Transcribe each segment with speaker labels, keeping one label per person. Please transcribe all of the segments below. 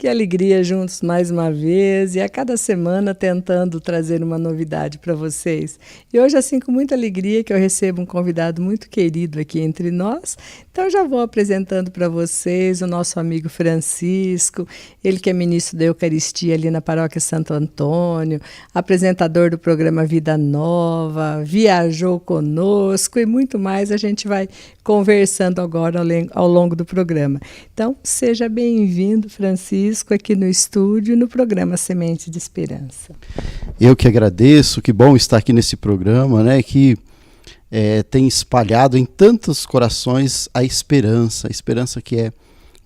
Speaker 1: Que alegria juntos mais uma vez e a cada semana tentando trazer uma novidade para vocês. E hoje, assim, com muita alegria que eu recebo um convidado muito querido aqui entre nós. Então, eu já vou apresentando para vocês o nosso amigo Francisco, ele que é ministro da Eucaristia ali na Paróquia Santo Antônio, apresentador do programa Vida Nova, viajou conosco e muito mais a gente vai conversando agora ao longo do programa. Então, seja bem-vindo, Francisco, aqui no estúdio, no programa Semente de Esperança.
Speaker 2: Eu que agradeço, que bom estar aqui nesse programa, né, que tem espalhado em tantos corações a esperança que é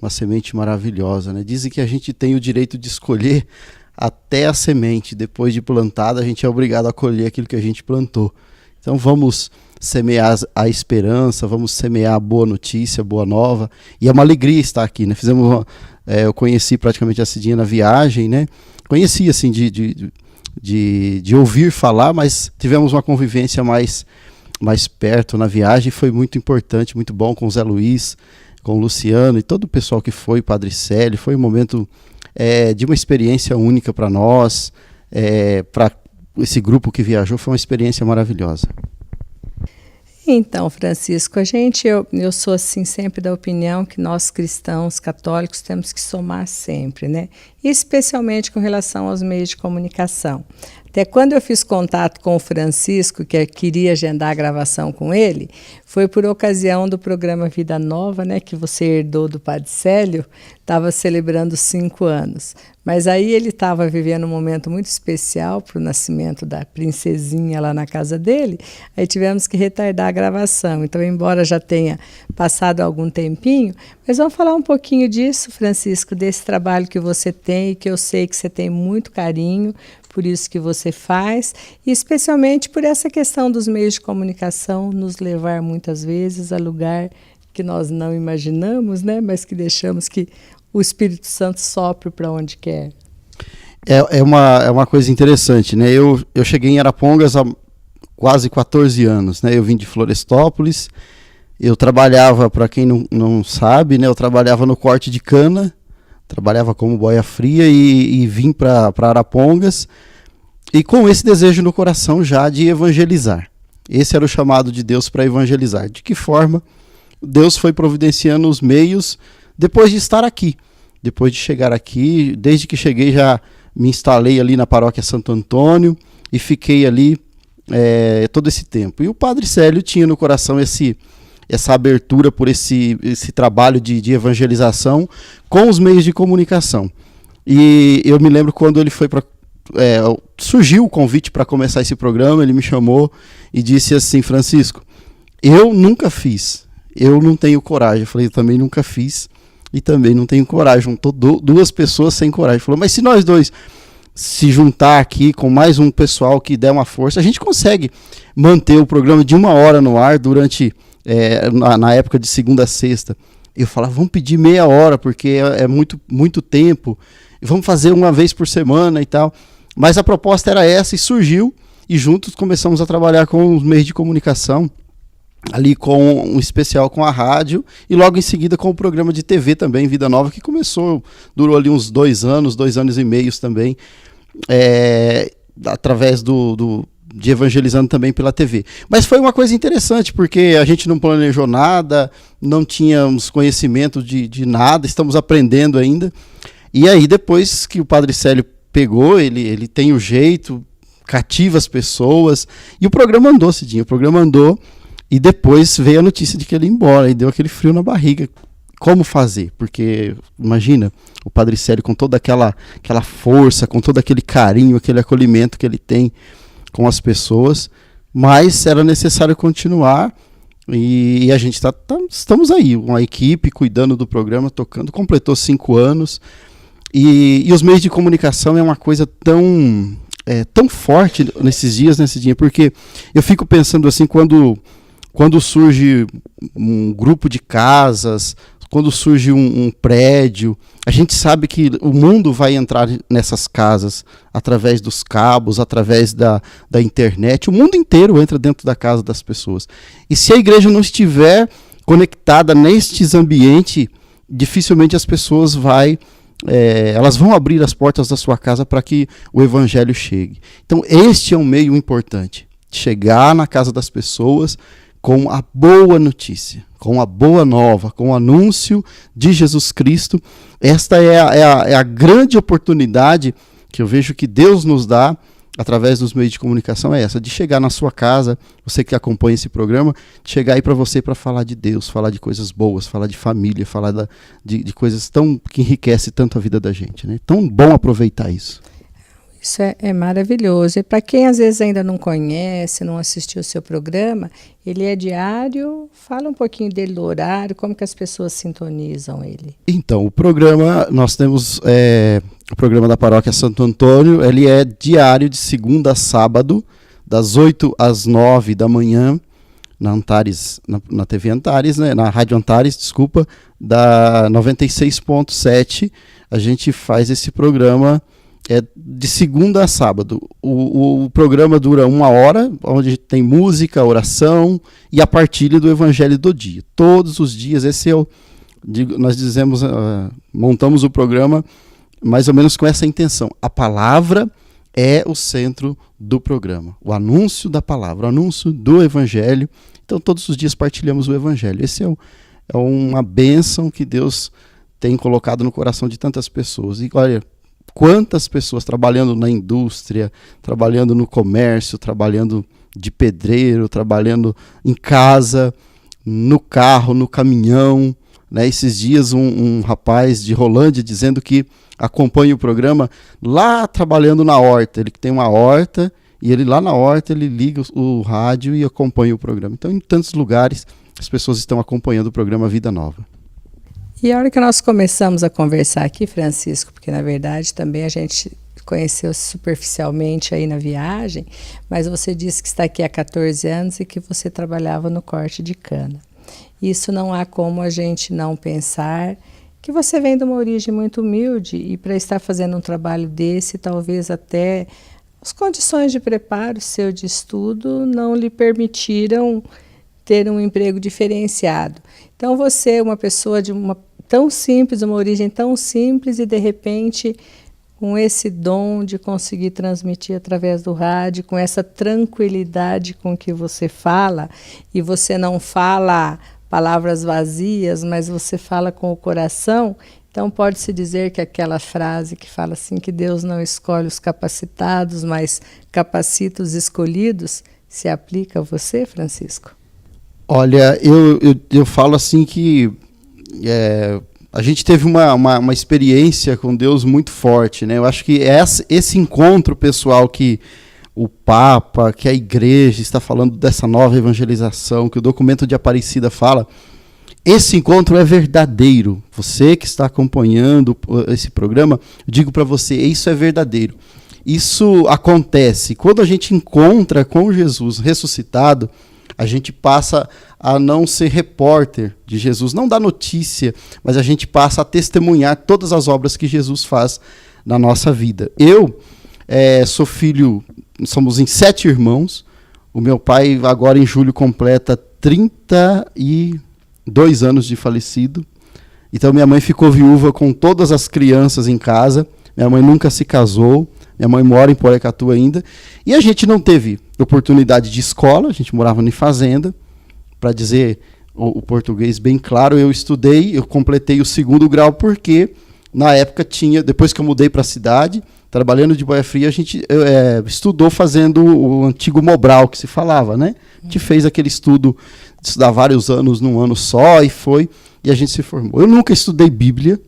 Speaker 2: uma semente maravilhosa, né? Dizem que a gente tem o direito de escolher até a semente, depois de plantada a gente é obrigado a colher aquilo que a gente plantou. Então vamos semear a esperança, vamos semear a boa notícia, boa nova, e é uma alegria estar aqui, né? Eu conheci praticamente a Cidinha na viagem, né? Conheci assim de ouvir falar, mas tivemos uma convivência mais perto na viagem, foi muito importante, muito bom com o Zé Luiz, com o Luciano e todo o pessoal que foi, Padre Célio, foi um momento de uma experiência única para nós, para esse grupo que viajou, foi uma experiência maravilhosa.
Speaker 1: Então, Francisco, eu sou assim sempre da opinião que nós cristãos católicos temos que somar sempre, né? E especialmente com relação aos meios de comunicação. Até quando eu fiz contato com o Francisco, que eu queria agendar a gravação com ele, foi por ocasião do programa Vida Nova, né, que você herdou do Padre Célio, estava celebrando 5 anos. Mas aí ele estava vivendo um momento muito especial para o nascimento da princesinha lá na casa dele, aí tivemos que retardar a gravação. Então, embora já tenha passado algum tempinho, mas vamos falar um pouquinho disso, Francisco, desse trabalho que você tem, que eu sei que você tem muito carinho, por isso que você faz, e especialmente por essa questão dos meios de comunicação nos levar muitas vezes a lugar que nós não imaginamos, né? Mas que deixamos que o Espírito Santo sopre para onde quer.
Speaker 2: É uma coisa interessante, né? Eu cheguei em Arapongas há quase 14 anos, né? Eu vim de Florestópolis, eu trabalhava, para quem não sabe, né? Eu trabalhava no corte de cana, trabalhava como boia fria e vim para Arapongas e com esse desejo no coração já de evangelizar. Esse era o chamado de Deus para evangelizar. De que forma Deus foi providenciando os meios depois de estar aqui, depois de chegar aqui, desde que cheguei já me instalei ali na Paróquia Santo Antônio e fiquei ali todo esse tempo. E o Padre Célio tinha no coração essa abertura por esse trabalho de evangelização com os meios de comunicação. E eu me lembro quando ele foi para... surgiu o convite para começar esse programa, ele me chamou e disse assim: Francisco, eu nunca fiz, eu não tenho coragem. Eu falei, eu também nunca fiz e também não tenho coragem. Juntou duas pessoas sem coragem. Ele falou, mas se nós dois se juntar aqui com mais um pessoal que der uma força, a gente consegue manter o programa de 1 hora no ar durante... na época de segunda a sexta. Eu falava, vamos pedir meia hora, porque é muito tempo, vamos fazer uma vez por semana e tal. Mas a proposta era essa e surgiu, e juntos começamos a trabalhar com os meios de comunicação, ali com um especial com a rádio, e logo em seguida com o programa de TV também, Vida Nova, que durou ali uns 2 anos e meio também, através de evangelizando também pela TV. Mas foi uma coisa interessante, porque a gente não planejou nada, não tínhamos conhecimento de nada, estamos aprendendo ainda. E aí, depois que o Padre Célio pegou, ele tem o jeito, cativa as pessoas, e o programa andou, Cidinho, e depois veio a notícia de que ele ia embora, e deu aquele frio na barriga. Como fazer? Porque, imagina, o Padre Célio com toda aquela força, com todo aquele carinho, aquele acolhimento que ele tem com as pessoas, mas era necessário continuar e a gente estamos aí, uma equipe cuidando do programa, tocando, completou 5 anos e os meios de comunicação é uma coisa tão forte nesses dias, nesse dia, porque eu fico pensando assim, quando surge um grupo de casas, quando surge um prédio, a gente sabe que o mundo vai entrar nessas casas através dos cabos, através da internet. O mundo inteiro entra dentro da casa das pessoas. E se a igreja não estiver conectada nestes ambientes, dificilmente as pessoas elas vão abrir as portas da sua casa para que o evangelho chegue. Então, este é um meio importante, chegar na casa das pessoas com a boa notícia, com a boa nova, com o anúncio de Jesus Cristo. Esta é a grande oportunidade que eu vejo que Deus nos dá através dos meios de comunicação, é essa, de chegar na sua casa, você que acompanha esse programa, de chegar aí para você para falar de Deus, falar de coisas boas, falar de família, falar de coisas que enriquecem tanto a vida da gente, né? Tão bom aproveitar isso.
Speaker 1: Isso é maravilhoso. E para quem às vezes ainda não conhece, não assistiu o seu programa, ele é diário. Fala um pouquinho dele, do horário, como que as pessoas sintonizam ele.
Speaker 2: Então, o programa, nós temos o programa da Paróquia Santo Antônio, ele é diário de segunda a sábado, das 8 às 9 da manhã, na Antares, na TV Antares, né, na Rádio Antares, desculpa, da 96.7, a gente faz esse programa de segunda a sábado. O programa dura 1 hora, onde tem música, oração e a partilha do Evangelho do dia. Todos os dias, nós dizemos, montamos o programa mais ou menos com essa intenção. A palavra é o centro do programa. O anúncio da palavra, o anúncio do Evangelho. Então, todos os dias partilhamos o Evangelho. Esse é uma bênção que Deus tem colocado no coração de tantas pessoas. E olha, quantas pessoas trabalhando na indústria, trabalhando no comércio, trabalhando de pedreiro, trabalhando em casa, no carro, no caminhão, né? Esses dias um rapaz de Rolândia dizendo que acompanha o programa lá trabalhando na horta. Ele tem uma horta e ele lá na horta ele liga o rádio e acompanha o programa. Então, em tantos lugares as pessoas estão acompanhando o programa Vida Nova.
Speaker 1: E a hora que nós começamos a conversar aqui, Francisco, porque na verdade também a gente conheceu-se superficialmente aí na viagem, mas você disse que está aqui há 14 anos e que você trabalhava no corte de cana. Isso não há como a gente não pensar que você vem de uma origem muito humilde e para estar fazendo um trabalho desse, talvez até as condições de preparo seu de estudo não lhe permitiram ter um emprego diferenciado. Então você é uma pessoa de tão simples, uma origem tão simples e de repente com esse dom de conseguir transmitir através do rádio, com essa tranquilidade com que você fala, e você não fala palavras vazias, mas você fala com o coração. Então pode-se dizer que aquela frase que fala assim, que Deus não escolhe os capacitados, mas capacita os escolhidos, se aplica a você, Francisco?
Speaker 2: Olha, eu falo assim que a gente teve uma experiência com Deus muito forte, né? Eu acho que esse encontro pessoal que o Papa, que a Igreja está falando dessa nova evangelização, que o documento de Aparecida fala, esse encontro é verdadeiro. Você que está acompanhando esse programa, eu digo para você, isso é verdadeiro. Isso acontece quando a gente encontra com Jesus ressuscitado. A gente passa a não ser repórter de Jesus, não dar notícia, mas a gente passa a testemunhar todas as obras que Jesus faz na nossa vida. Eu sou filho, somos em 7 irmãos. O meu pai agora em julho completa 32 anos de falecido. Então minha mãe ficou viúva com todas as crianças em casa. Minha mãe nunca se casou. Minha mãe mora em Porecatu ainda. E a gente não teve oportunidade de escola, a gente morava em fazenda. Para dizer o português bem claro, eu completei o 2º grau porque na época depois que eu mudei para a cidade, trabalhando de boia fria, a gente estudou fazendo o antigo Mobral que se falava, né? A gente fez aquele estudo de estudar vários anos num ano só e a gente se formou. Eu nunca estudei Bíblia,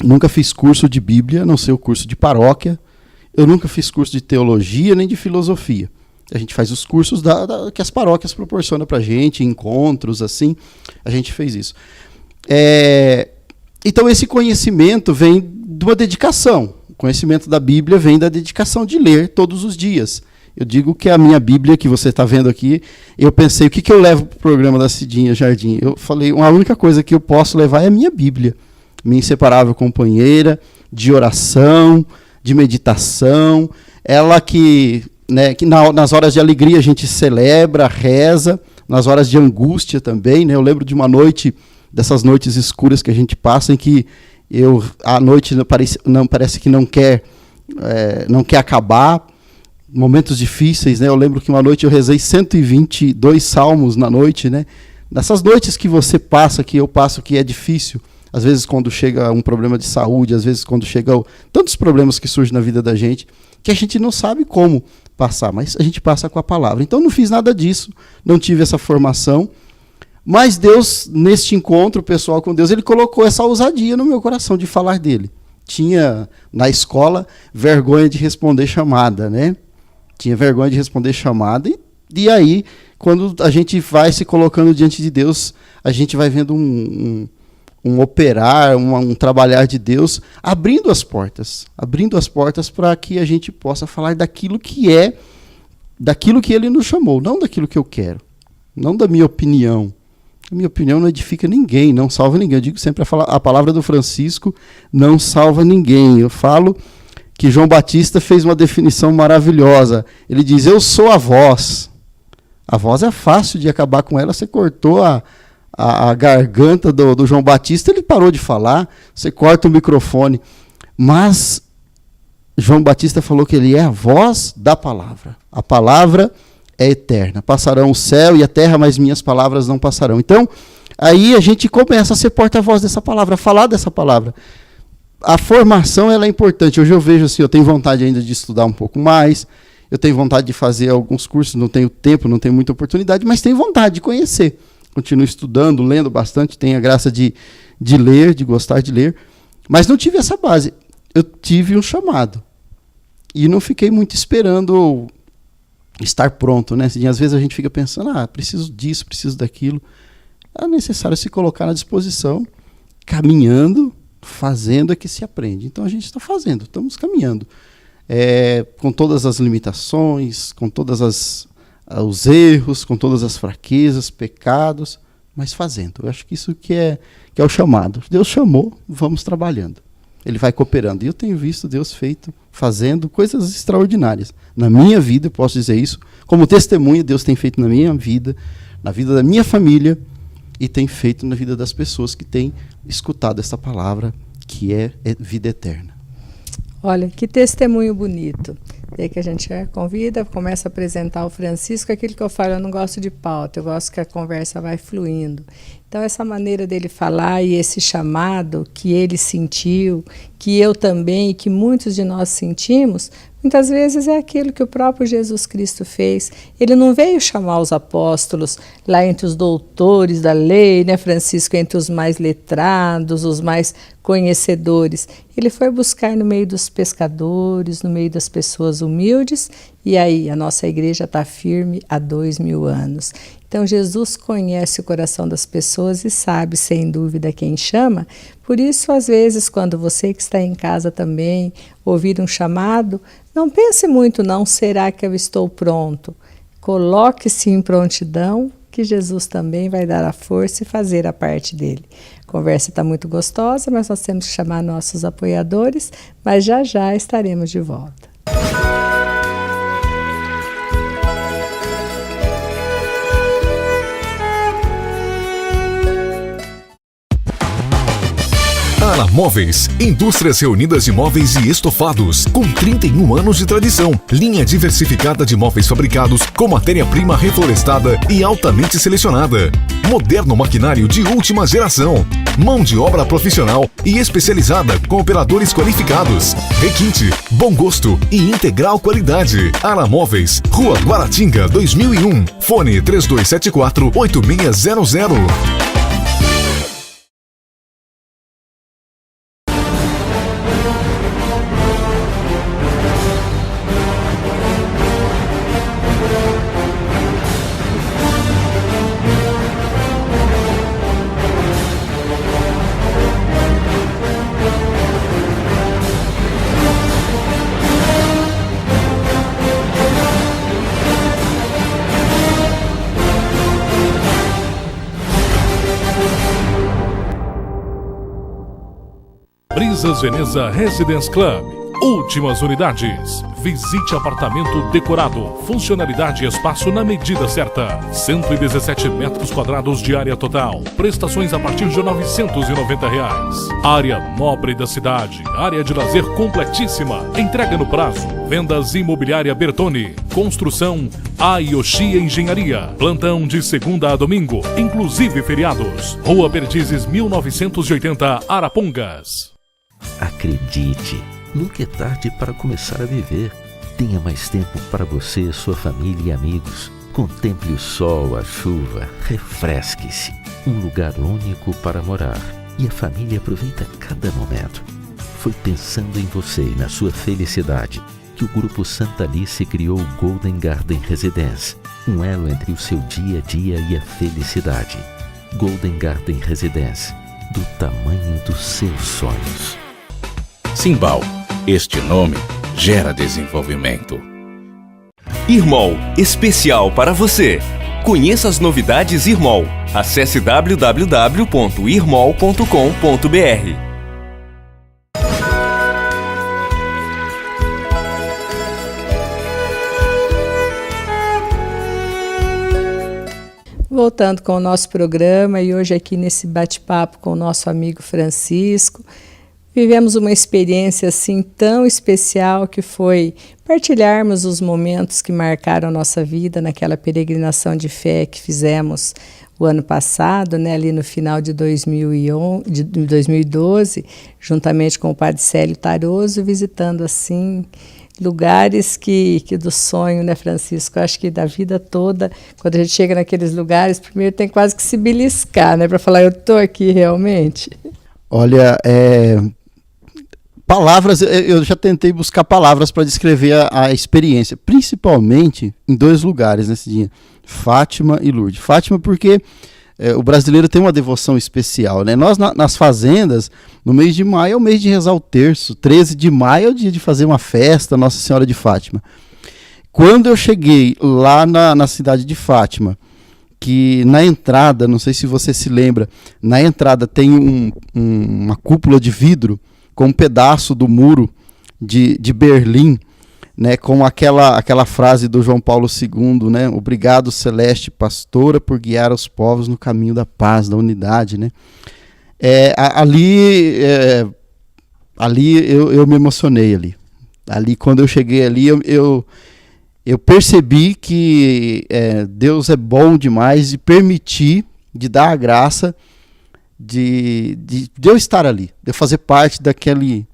Speaker 2: nunca fiz curso de Bíblia, a não ser o curso de paróquia. Eu nunca fiz curso de teologia nem de filosofia. A gente faz os cursos que as paróquias proporcionam para a gente, encontros, assim, a gente fez isso. Então esse conhecimento vem de uma dedicação. O conhecimento da Bíblia vem da dedicação de ler todos os dias. Eu digo que a minha Bíblia, que você está vendo aqui, eu pensei, o que eu levo para o programa da Cidinha Jardim? Eu falei, a única coisa que eu posso levar é a minha Bíblia. Minha inseparável companheira de oração, de meditação, ela que nas horas de alegria a gente celebra, reza, nas horas de angústia também, né? Eu lembro de uma noite, dessas noites escuras que a gente passa, em que A noite não parece que não quer acabar. Momentos difíceis, né? Eu lembro que uma noite eu rezei 122 salmos na noite, né? Nessas noites que você passa, que eu passo, que é difícil, às vezes quando chega um problema de saúde, às vezes quando chegam tantos problemas que surgem na vida da gente, que a gente não sabe como passar, mas a gente passa com a palavra. Então não fiz nada disso, não tive essa formação, mas Deus, neste encontro pessoal com Deus, Ele colocou essa ousadia no meu coração de falar dele. Tinha, na escola, vergonha de responder chamada, né? Tinha vergonha de responder chamada, e aí, quando a gente vai se colocando diante de Deus, a gente vai vendo um operar, um trabalhar de Deus, abrindo as portas para que a gente possa falar daquilo que Ele nos chamou, não daquilo que eu quero, não da minha opinião. A minha opinião não edifica ninguém, não salva ninguém. Eu digo sempre a palavra do Francisco não salva ninguém. Eu falo que João Batista fez uma definição maravilhosa. Ele diz, eu sou a voz. A voz é fácil de acabar com ela. Você cortou a garganta do João Batista, ele parou de falar. Você corta o microfone. Mas João Batista falou que ele é a voz da palavra. A palavra é eterna. Passarão o céu e a terra, mas minhas palavras não passarão. Então, aí a gente começa a ser porta-voz dessa palavra, a falar dessa palavra. A formação ela é importante. Hoje eu vejo assim, eu tenho vontade ainda de estudar um pouco mais, eu tenho vontade de fazer alguns cursos, não tenho tempo, não tenho muita oportunidade, mas tenho vontade de conhecer. Continuo estudando, lendo bastante, tenho a graça de ler, de gostar de ler, mas não tive essa base. Eu tive um chamado e não fiquei muito esperando estar pronto, né? Às vezes a gente fica pensando, preciso disso, preciso daquilo. É necessário se colocar na disposição, caminhando, fazendo é que se aprende. Então a gente está fazendo, estamos caminhando. Com todas as limitações, com todos os erros, com todas as fraquezas, pecados, mas fazendo. Eu acho que isso que é o chamado. Deus chamou, vamos trabalhando. Ele vai cooperando. E eu tenho visto Deus fazendo coisas extraordinárias. Na minha vida, eu posso dizer isso, como testemunha, Deus tem feito na minha vida, na vida da minha família, e tem feito na vida das pessoas que têm escutado essa palavra, que é vida eterna.
Speaker 1: Olha, que testemunho bonito. Daí que a gente convida, começa a apresentar o Francisco, aquilo que eu falo, eu não gosto de pauta, eu gosto que a conversa vai fluindo. Então, essa maneira dele falar e esse chamado que ele sentiu, que eu também e que muitos de nós sentimos, muitas vezes é aquilo que o próprio Jesus Cristo fez. Ele não veio chamar os apóstolos lá entre os doutores da lei, né, Francisco, entre os mais letrados, os mais conhecedores. Ele foi buscar no meio dos pescadores, no meio das pessoas humildes, e aí a nossa igreja está firme há 2000 anos. Então Jesus conhece o coração das pessoas e sabe, sem dúvida, quem chama. Por isso, às vezes, quando você que está em casa também ouvir um chamado, não pense muito, não, será que eu estou pronto? Coloque-se em prontidão, que Jesus também vai dar a força e fazer a parte dele. A conversa está muito gostosa, mas nós temos que chamar nossos apoiadores, mas já já estaremos de volta.
Speaker 3: Ara Móveis, indústrias reunidas de móveis e estofados, com 31 anos de tradição. Linha diversificada de móveis fabricados com matéria-prima reflorestada e altamente selecionada. Moderno maquinário de última geração. Mão de obra profissional e especializada com operadores qualificados. Requinte, bom gosto e integral qualidade. Ara Móveis, Rua Guaratinga, 2001. Fone 3274-8600.
Speaker 4: Brisas Veneza Residence Club. Últimas unidades. Visite apartamento decorado. Funcionalidade e espaço na medida certa. 117 metros quadrados de área total. Prestações a partir de R$ 990. Área nobre da cidade. Área de lazer completíssima. Entrega no prazo. Vendas Imobiliária Bertone. Construção Ayoshi Engenharia. Plantão de segunda a domingo, inclusive feriados. Rua Perdizes 1980, Arapongas.
Speaker 5: Acredite, nunca é tarde para começar a viver. Tenha mais tempo para você, sua família e amigos. Contemple o sol, a chuva, refresque-se. Um lugar único para morar. E a família aproveita cada momento. Foi pensando em você e na sua felicidade que o Grupo Santa Alice criou o Golden Garden Residence, um elo entre o seu dia a dia e a felicidade. Golden Garden Residence, do tamanho dos seus sonhos.
Speaker 6: Simbal, este nome gera desenvolvimento.
Speaker 7: Irmol, especial para você. Conheça as novidades Irmol. Acesse www.irmol.com.br.
Speaker 1: Voltando com o nosso programa e hoje aqui nesse bate-papo com o nosso amigo Francisco, vivemos uma experiência assim tão especial que foi partilharmos os momentos que marcaram a nossa vida naquela peregrinação de fé que fizemos o ano passado, né, ali no final de 2012, juntamente com o Padre Célio Taroso, visitando assim lugares que do sonho, né, Francisco? Acho que da vida toda, quando a gente chega naqueles lugares, primeiro tem quase que se beliscar, né, para falar, eu estou aqui realmente.
Speaker 2: Olha, palavras, eu já tentei buscar palavras para descrever a experiência, principalmente em dois lugares nesse dia, Fátima e Lourdes. Fátima porque o brasileiro tem uma devoção especial, né? Nós nas fazendas, no mês de maio é o mês de rezar o terço, 13 de maio é o dia de fazer uma festa, Nossa Senhora de Fátima. Quando eu cheguei lá na cidade de Fátima, que na entrada, não sei se você se lembra, na entrada tem uma cúpula de vidro com um pedaço do muro de Berlim, né, com aquela frase do João Paulo II, né, obrigado celeste pastora por guiar os povos no caminho da paz, da unidade, né. Ali eu me emocionei ali quando eu cheguei ali eu percebi que Deus é bom demais de permitir, de dar a graça de eu estar ali, de eu fazer parte daquela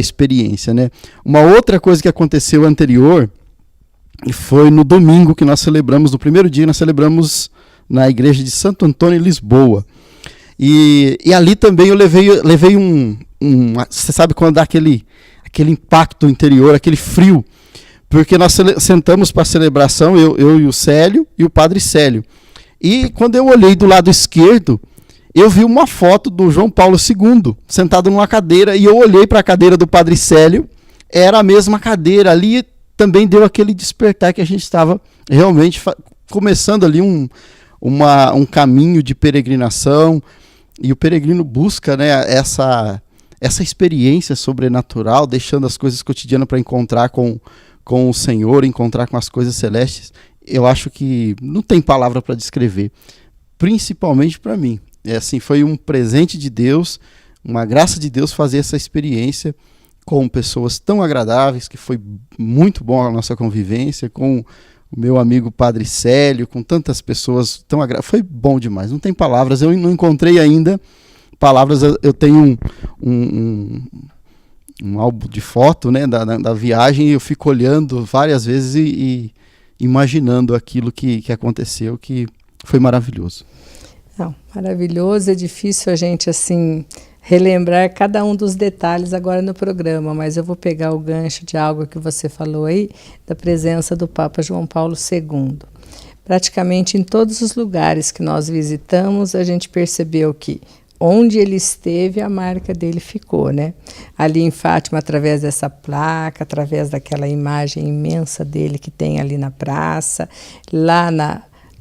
Speaker 2: experiência, né? Uma outra coisa que aconteceu anterior foi no domingo que nós celebramos, no primeiro dia nós celebramos na igreja de Santo Antônio em Lisboa, e ali também eu levei você sabe quando dá aquele impacto interior, aquele frio, porque nós sentamos para a celebração, eu e o Célio e o Padre Célio, e quando eu olhei do lado esquerdo, eu vi uma foto do João Paulo II, sentado numa cadeira, e eu olhei para a cadeira do Padre Célio, era a mesma cadeira, ali também deu aquele despertar que a gente estava realmente começando ali um caminho de peregrinação, e o peregrino busca, né, essa experiência sobrenatural, deixando as coisas cotidianas para encontrar com o Senhor, encontrar com as coisas celestes. Eu acho que não tem palavra para descrever, principalmente para mim. Assim, foi um presente de Deus, uma graça de Deus fazer essa experiência com pessoas tão agradáveis, que foi muito bom a nossa convivência, com o meu amigo Padre Célio, com tantas pessoas tão agradáveis. Foi bom demais, não tem palavras, eu não encontrei ainda palavras. Eu tenho um álbum de foto, né, da viagem, e eu fico olhando várias vezes e imaginando aquilo que aconteceu, que foi maravilhoso.
Speaker 1: Não, maravilhoso, é difícil a gente assim relembrar cada um dos detalhes agora no programa, mas eu vou pegar o gancho de algo que você falou aí, da presença do Papa João Paulo II. Praticamente em todos os lugares que nós visitamos, a gente percebeu que onde ele esteve, a marca dele ficou, né? Ali em Fátima, através dessa placa, através daquela imagem imensa dele que tem ali na praça, lá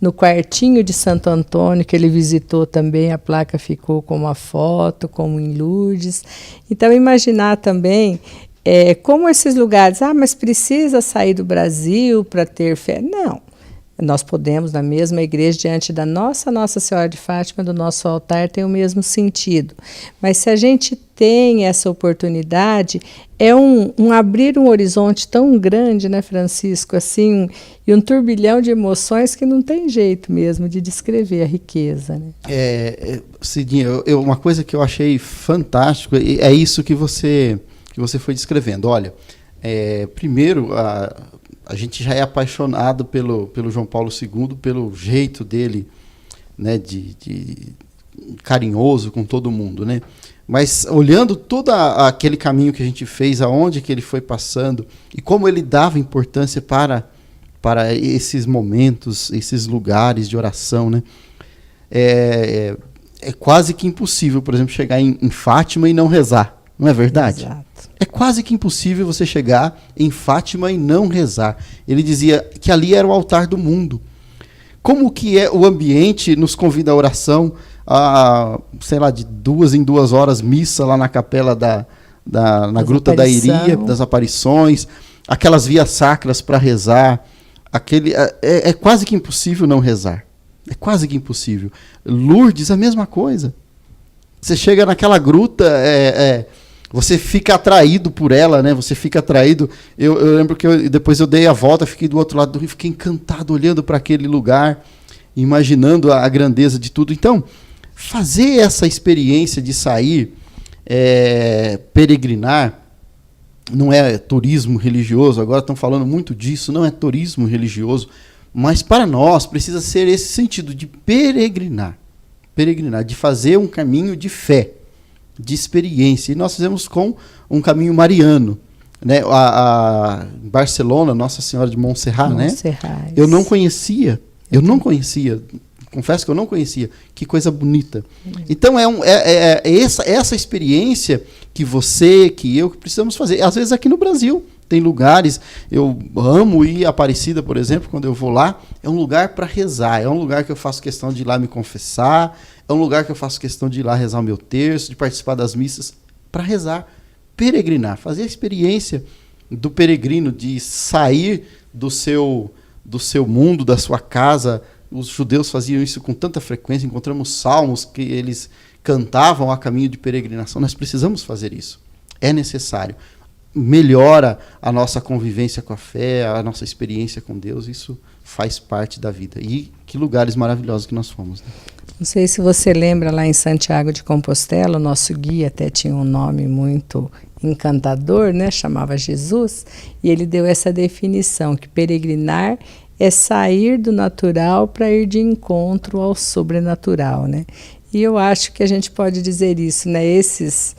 Speaker 1: no quartinho de Santo Antônio, que ele visitou também, a placa ficou com uma foto, como em Lourdes. Então, imaginar também como esses lugares, mas precisa sair do Brasil para ter fé? Não. Nós podemos, na mesma igreja, diante da Nossa Senhora de Fátima, do nosso altar, tem o mesmo sentido. Mas se a gente tem essa oportunidade, é abrir um horizonte tão grande, né, Francisco? Assim, e um turbilhão de emoções que não tem jeito mesmo de descrever a riqueza. Né?
Speaker 2: Cidinha, uma coisa que eu achei fantástico é isso que você foi descrevendo. Olha, primeiro, a gente já é apaixonado pelo João Paulo II, pelo jeito dele, né, de carinhoso com todo mundo, né? Mas olhando todo aquele caminho que a gente fez, aonde que ele foi passando e como ele dava importância para esses momentos, esses lugares de oração, né? É quase que impossível, por exemplo, chegar em Fátima e não rezar, não é verdade?
Speaker 1: Exato.
Speaker 2: É quase que impossível você chegar em Fátima e não rezar. Ele dizia que ali era o altar do mundo. Como que o ambiente nos convida à oração, sei lá, de 2 em 2 horas, missa lá na capela na Gruta da Iria, das aparições, aquelas vias sacras para rezar. É quase que impossível não rezar. É quase que impossível. Lourdes, a mesma coisa. Você chega naquela gruta, você fica atraído por ela, né? Você fica atraído. Eu lembro que depois eu dei a volta, fiquei do outro lado do rio, fiquei encantado olhando para aquele lugar, imaginando a grandeza de tudo. Então, fazer essa experiência de sair, peregrinar, não é turismo religioso, agora estão falando muito disso, não é turismo religioso, mas para nós precisa ser esse sentido de peregrinar, de fazer um caminho de fé, de experiência. E nós fizemos com um caminho mariano, né? Em Barcelona, Nossa Senhora de Montserrat, né? Eu não conhecia, confesso que eu não conhecia. Que coisa bonita. Então essa experiência que você, que eu, que precisamos fazer. Às vezes aqui no Brasil tem lugares, eu amo ir a Aparecida, por exemplo, quando eu vou lá, é um lugar para rezar, é um lugar que eu faço questão de ir lá me confessar, é um lugar que eu faço questão de ir lá rezar o meu terço, de participar das missas, para rezar, peregrinar, fazer a experiência do peregrino, de sair do seu mundo, da sua casa. Os judeus faziam isso com tanta frequência, encontramos salmos que eles cantavam a caminho de peregrinação. Nós precisamos fazer isso, é necessário. Melhora a nossa convivência com a fé, a nossa experiência com Deus, isso faz parte da vida. E que lugares maravilhosos que nós fomos, né?
Speaker 1: Não sei se você lembra, lá em Santiago de Compostela, o nosso guia até tinha um nome muito encantador, né? Chamava Jesus, e ele deu essa definição, que peregrinar é sair do natural para ir de encontro ao sobrenatural, né? E eu acho que a gente pode dizer isso, né? Esses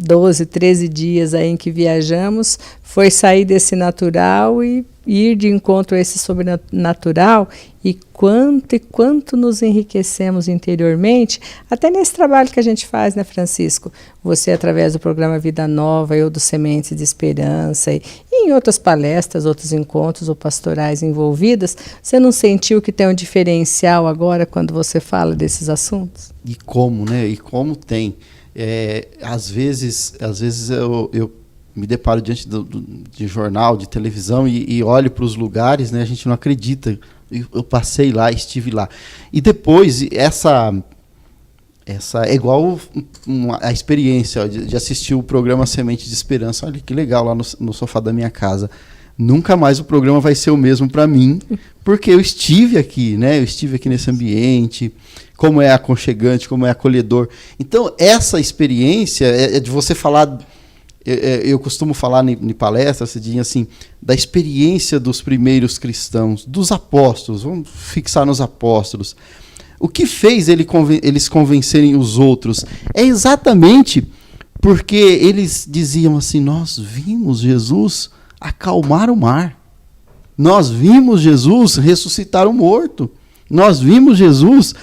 Speaker 1: 12, 13 dias aí em que viajamos, foi sair desse natural e ir de encontro a esse sobrenatural, e quanto nos enriquecemos interiormente, até nesse trabalho que a gente faz, né, Francisco? Você, através do programa Vida Nova, eu do Sementes de Esperança, e em outras palestras, outros encontros ou pastorais envolvidas, você não sentiu que tem um diferencial agora quando você fala desses assuntos?
Speaker 2: E como, né? E como tem. Às vezes eu me deparo diante de jornal, de televisão e olho para os lugares, né? A gente não acredita. Eu passei lá, estive lá. E depois, essa é igual a experiência de assistir o programa Semente de Esperança. Olha que legal, lá no sofá da minha casa. Nunca mais o programa vai ser o mesmo para mim, porque eu estive aqui, né? Eu estive aqui nesse ambiente, como é aconchegante, como é acolhedor. Então, essa experiência é de você falar. Eu costumo falar em palestras, assim, da experiência dos primeiros cristãos, dos apóstolos. Vamos fixar nos apóstolos. O que fez eles convencerem os outros é exatamente porque eles diziam assim: nós vimos Jesus acalmar o mar, nós vimos Jesus ressuscitar o morto, nós vimos Jesus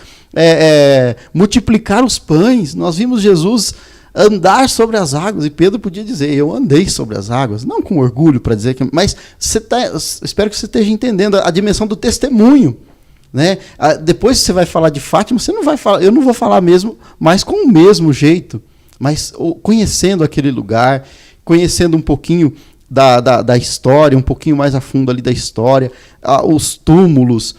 Speaker 2: multiplicar os pães, nós vimos Jesus andar sobre as águas. E Pedro podia dizer: eu andei sobre as águas, não com orgulho para dizer que, mas espero que você esteja entendendo a dimensão do testemunho, né? Depois você vai falar de Fátima, você não vai falar, eu não vou falar mesmo, mas com o mesmo jeito, mas conhecendo aquele lugar, conhecendo um pouquinho da história, um pouquinho mais a fundo ali da história, os túmulos,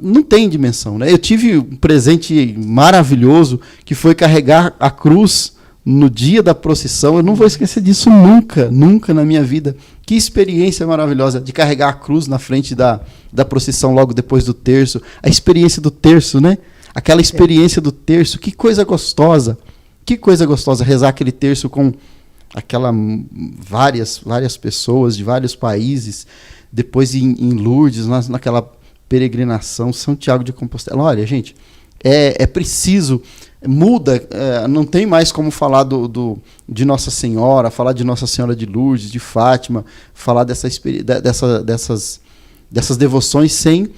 Speaker 2: não tem dimensão, né? Eu tive um presente maravilhoso que foi carregar a cruz no dia da procissão. Eu não vou esquecer disso nunca, nunca na minha vida. Que experiência maravilhosa de carregar a cruz na frente da procissão logo depois do terço. A experiência do terço, né? Aquela experiência do terço, que coisa gostosa. Que coisa gostosa rezar aquele terço com várias pessoas de vários países, depois em Lourdes, naquela peregrinação, Santiago de Compostela. Olha, gente, é preciso, muda, não tem mais como falar de Nossa Senhora, falar de Nossa Senhora de Lourdes, de Fátima, falar dessas devoções sem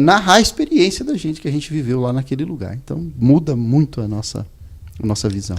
Speaker 2: narrar a experiência da gente que a gente viveu lá naquele lugar. Então muda muito a nossa visão.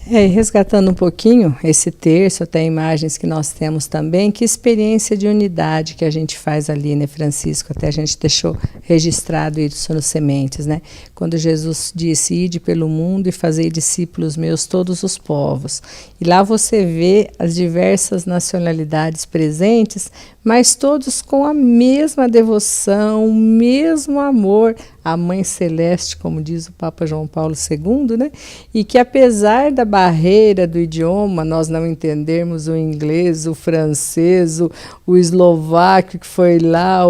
Speaker 1: E resgatando um pouquinho esse terço, até imagens que nós temos também, que experiência de unidade que a gente faz ali, né, Francisco? Até a gente deixou registrado isso nos Sementes, né? Quando Jesus disse, ide pelo mundo e fazei discípulos meus todos os povos. E lá você vê as diversas nacionalidades presentes, mas todos com a mesma devoção, o mesmo amor à Mãe Celeste, como diz o Papa João Paulo II, né? E que apesar da barreira do idioma, nós não entendermos o inglês, o francês, o eslovaco, que foi lá,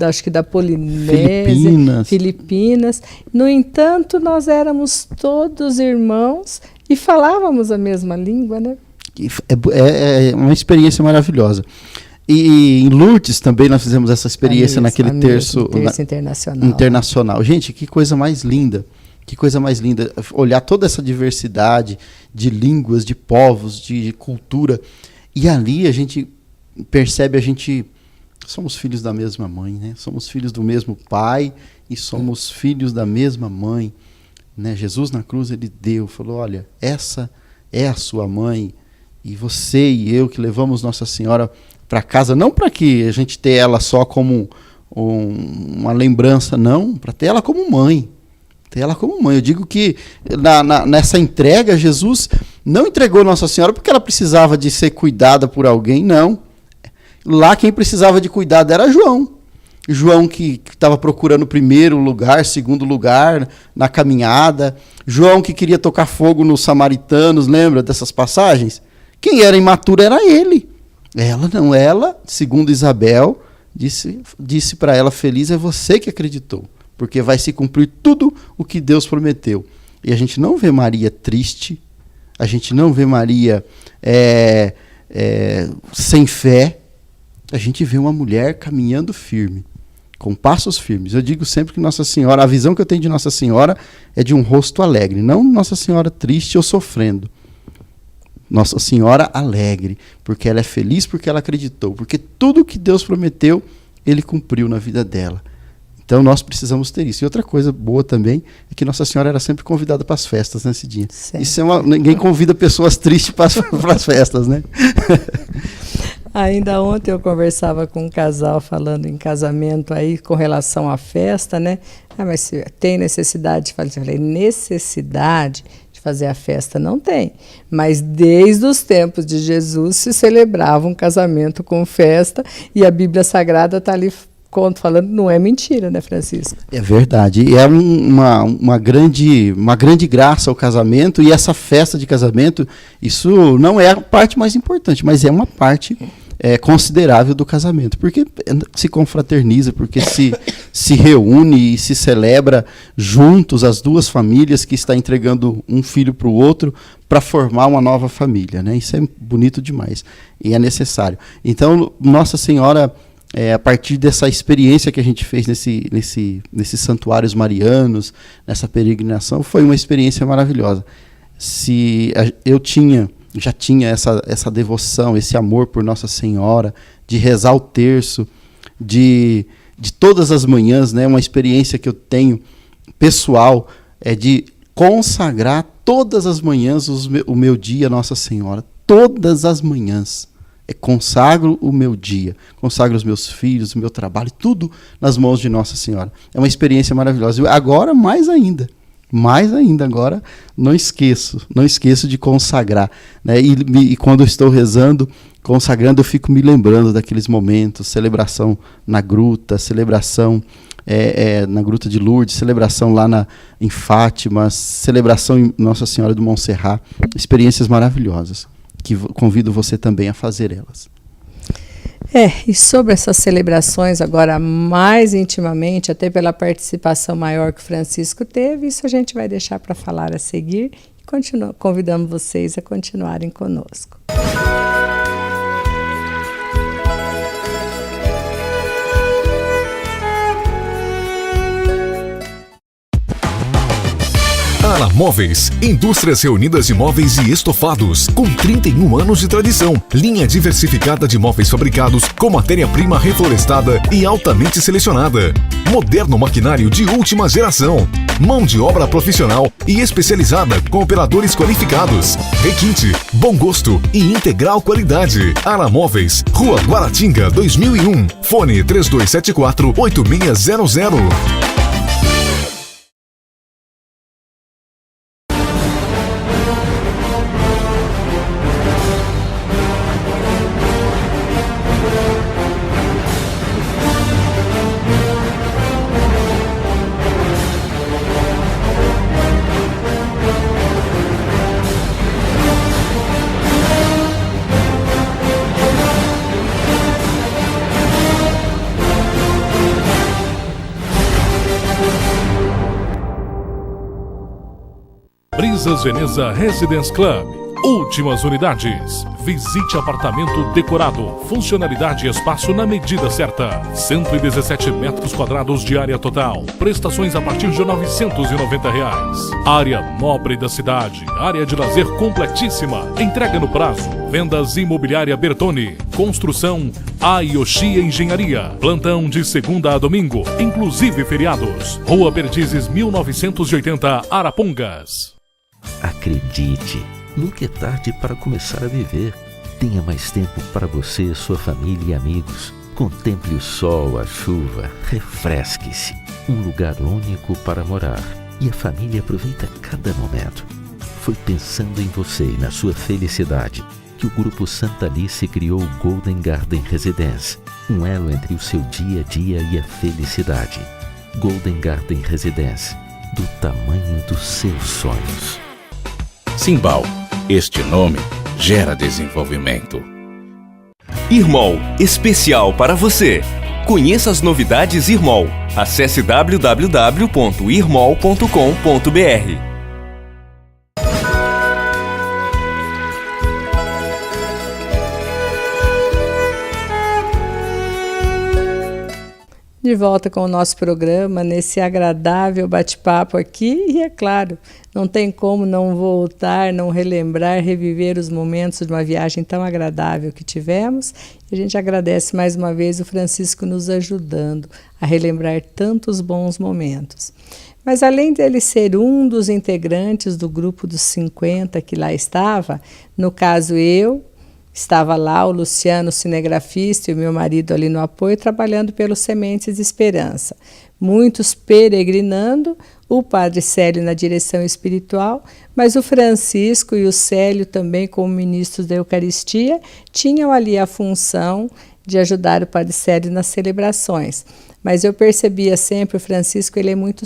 Speaker 1: acho que da Polinésia, Filipinas. No entanto, nós éramos todos irmãos e falávamos a mesma língua, né?
Speaker 2: É uma experiência maravilhosa. E em Lourdes também nós fizemos essa experiência naquele terço internacional. Gente, que coisa mais linda. Que coisa mais linda. Olhar toda essa diversidade de línguas, de povos, de cultura. E ali a gente percebe, somos filhos da mesma mãe, né? Somos filhos do mesmo pai e somos filhos da mesma mãe, né? Jesus na cruz, ele falou, olha, essa é a sua mãe. E você e eu que levamos Nossa Senhora para casa, não para que a gente tenha ela só como uma lembrança, não, para ter ela como mãe. Ter ela como mãe. Eu digo que nessa entrega, Jesus não entregou Nossa Senhora porque ela precisava de ser cuidada por alguém, não. Lá quem precisava de cuidado era João. João que estava procurando primeiro lugar, segundo lugar na caminhada. João que queria tocar fogo nos samaritanos, lembra dessas passagens? Quem era imaturo era ele. Ela, segundo Isabel, disse para ela, feliz é você que acreditou, porque vai se cumprir tudo o que Deus prometeu. E a gente não vê Maria triste, a gente não vê Maria sem fé, a gente vê uma mulher caminhando firme, com passos firmes. Eu digo sempre que Nossa Senhora, a visão que eu tenho de Nossa Senhora é de um rosto alegre, não Nossa Senhora triste ou sofrendo. Nossa Senhora alegre, porque ela é feliz, porque ela acreditou, porque tudo que Deus prometeu, Ele cumpriu na vida dela. Então nós precisamos ter isso. E outra coisa boa também é que Nossa Senhora era sempre convidada para as festas nesse dia. Isso ninguém convida pessoas tristes para as festas, né?
Speaker 1: Ainda ontem eu conversava com um casal falando em casamento aí com relação à festa, né? Mas tem necessidade de fazer? Eu falei, necessidade fazer a festa não tem, mas desde os tempos de Jesus se celebrava um casamento com festa e a Bíblia Sagrada está ali falando, não é mentira, né, Francisco?
Speaker 2: É verdade, e é uma grande graça o casamento, e essa festa de casamento, isso não é a parte mais importante, mas é uma parte considerável do casamento, porque se confraterniza, porque se reúne e se celebra juntos as duas famílias que está entregando um filho para o outro para formar uma nova família, né? Isso é bonito demais e é necessário. Então, Nossa Senhora, a partir dessa experiência que a gente fez nesses santuários marianos, nessa peregrinação, foi uma experiência maravilhosa. Já tinha essa devoção, esse amor por Nossa Senhora, de rezar o terço, de todas as manhãs, né, uma experiência que eu tenho pessoal, de consagrar todas as manhãs o meu dia a Nossa Senhora. Todas as manhãs. consagro o meu dia, consagro os meus filhos, o meu trabalho, tudo nas mãos de Nossa Senhora. É uma experiência maravilhosa. E agora, mais ainda, agora não esqueço de consagrar, né? E quando eu estou rezando, consagrando, eu fico me lembrando daqueles momentos, celebração na gruta, celebração na Gruta de Lourdes, celebração lá em Fátima, celebração em Nossa Senhora do Montserrat, experiências maravilhosas, que convido você também a fazer elas.
Speaker 1: E sobre essas celebrações, agora mais intimamente, até pela participação maior que o Francisco teve, isso a gente vai deixar para falar a seguir e convidamos vocês a continuarem conosco.
Speaker 3: Ara Móveis, indústrias reunidas de móveis e estofados, com 31 anos de tradição. Linha diversificada de móveis fabricados com matéria-prima reflorestada e altamente selecionada. Moderno maquinário de última geração. Mão de obra profissional e especializada com operadores qualificados. Requinte, bom gosto e integral qualidade. Ara Móveis, Rua Guaratinga, 2001. Fone 3274-8600.
Speaker 4: Brisas Veneza Residence Club. Últimas unidades. Visite apartamento decorado. Funcionalidade e espaço na medida certa. 117 metros quadrados de área total. Prestações a partir de R$ 990. Área nobre da cidade. Área de lazer completíssima. Entrega no prazo. Vendas Imobiliária Bertone. Construção Ayoshi Engenharia. Plantão de segunda a domingo, inclusive feriados. Rua Perdizes 1980, Arapongas.
Speaker 5: Acredite, nunca é tarde para começar a viver. Tenha mais tempo para você, sua família e amigos. Contemple o sol, a chuva, refresque-se. Um lugar único para morar. E a família aproveita cada momento. Foi pensando em você e na sua felicidade que o Grupo Santa Alice criou o Golden Garden Residence. Um elo entre o seu dia a dia e a felicidade. Golden Garden Residence. Do tamanho dos seus sonhos.
Speaker 6: Simbal, este nome gera desenvolvimento.
Speaker 7: Irmol, especial para você. Conheça as novidades Irmol. Acesse www.irmol.com.br.
Speaker 1: De volta com o nosso programa, nesse agradável bate-papo aqui, e é claro, não tem como não voltar, não relembrar, reviver os momentos de uma viagem tão agradável que tivemos. E a gente agradece mais uma vez o Francisco nos ajudando a relembrar tantos bons momentos. Mas além dele ser um dos integrantes do grupo dos 50 que lá estava, no caso estava lá o Luciano, cinegrafista, e o meu marido ali no apoio, trabalhando pelos Sementes de Esperança. Muitos peregrinando, o padre Célio na direção espiritual, mas o Francisco e o Célio também, como ministros da Eucaristia, tinham ali a função de ajudar o padre Célio nas celebrações. Mas eu percebia sempre, o Francisco, ele é muito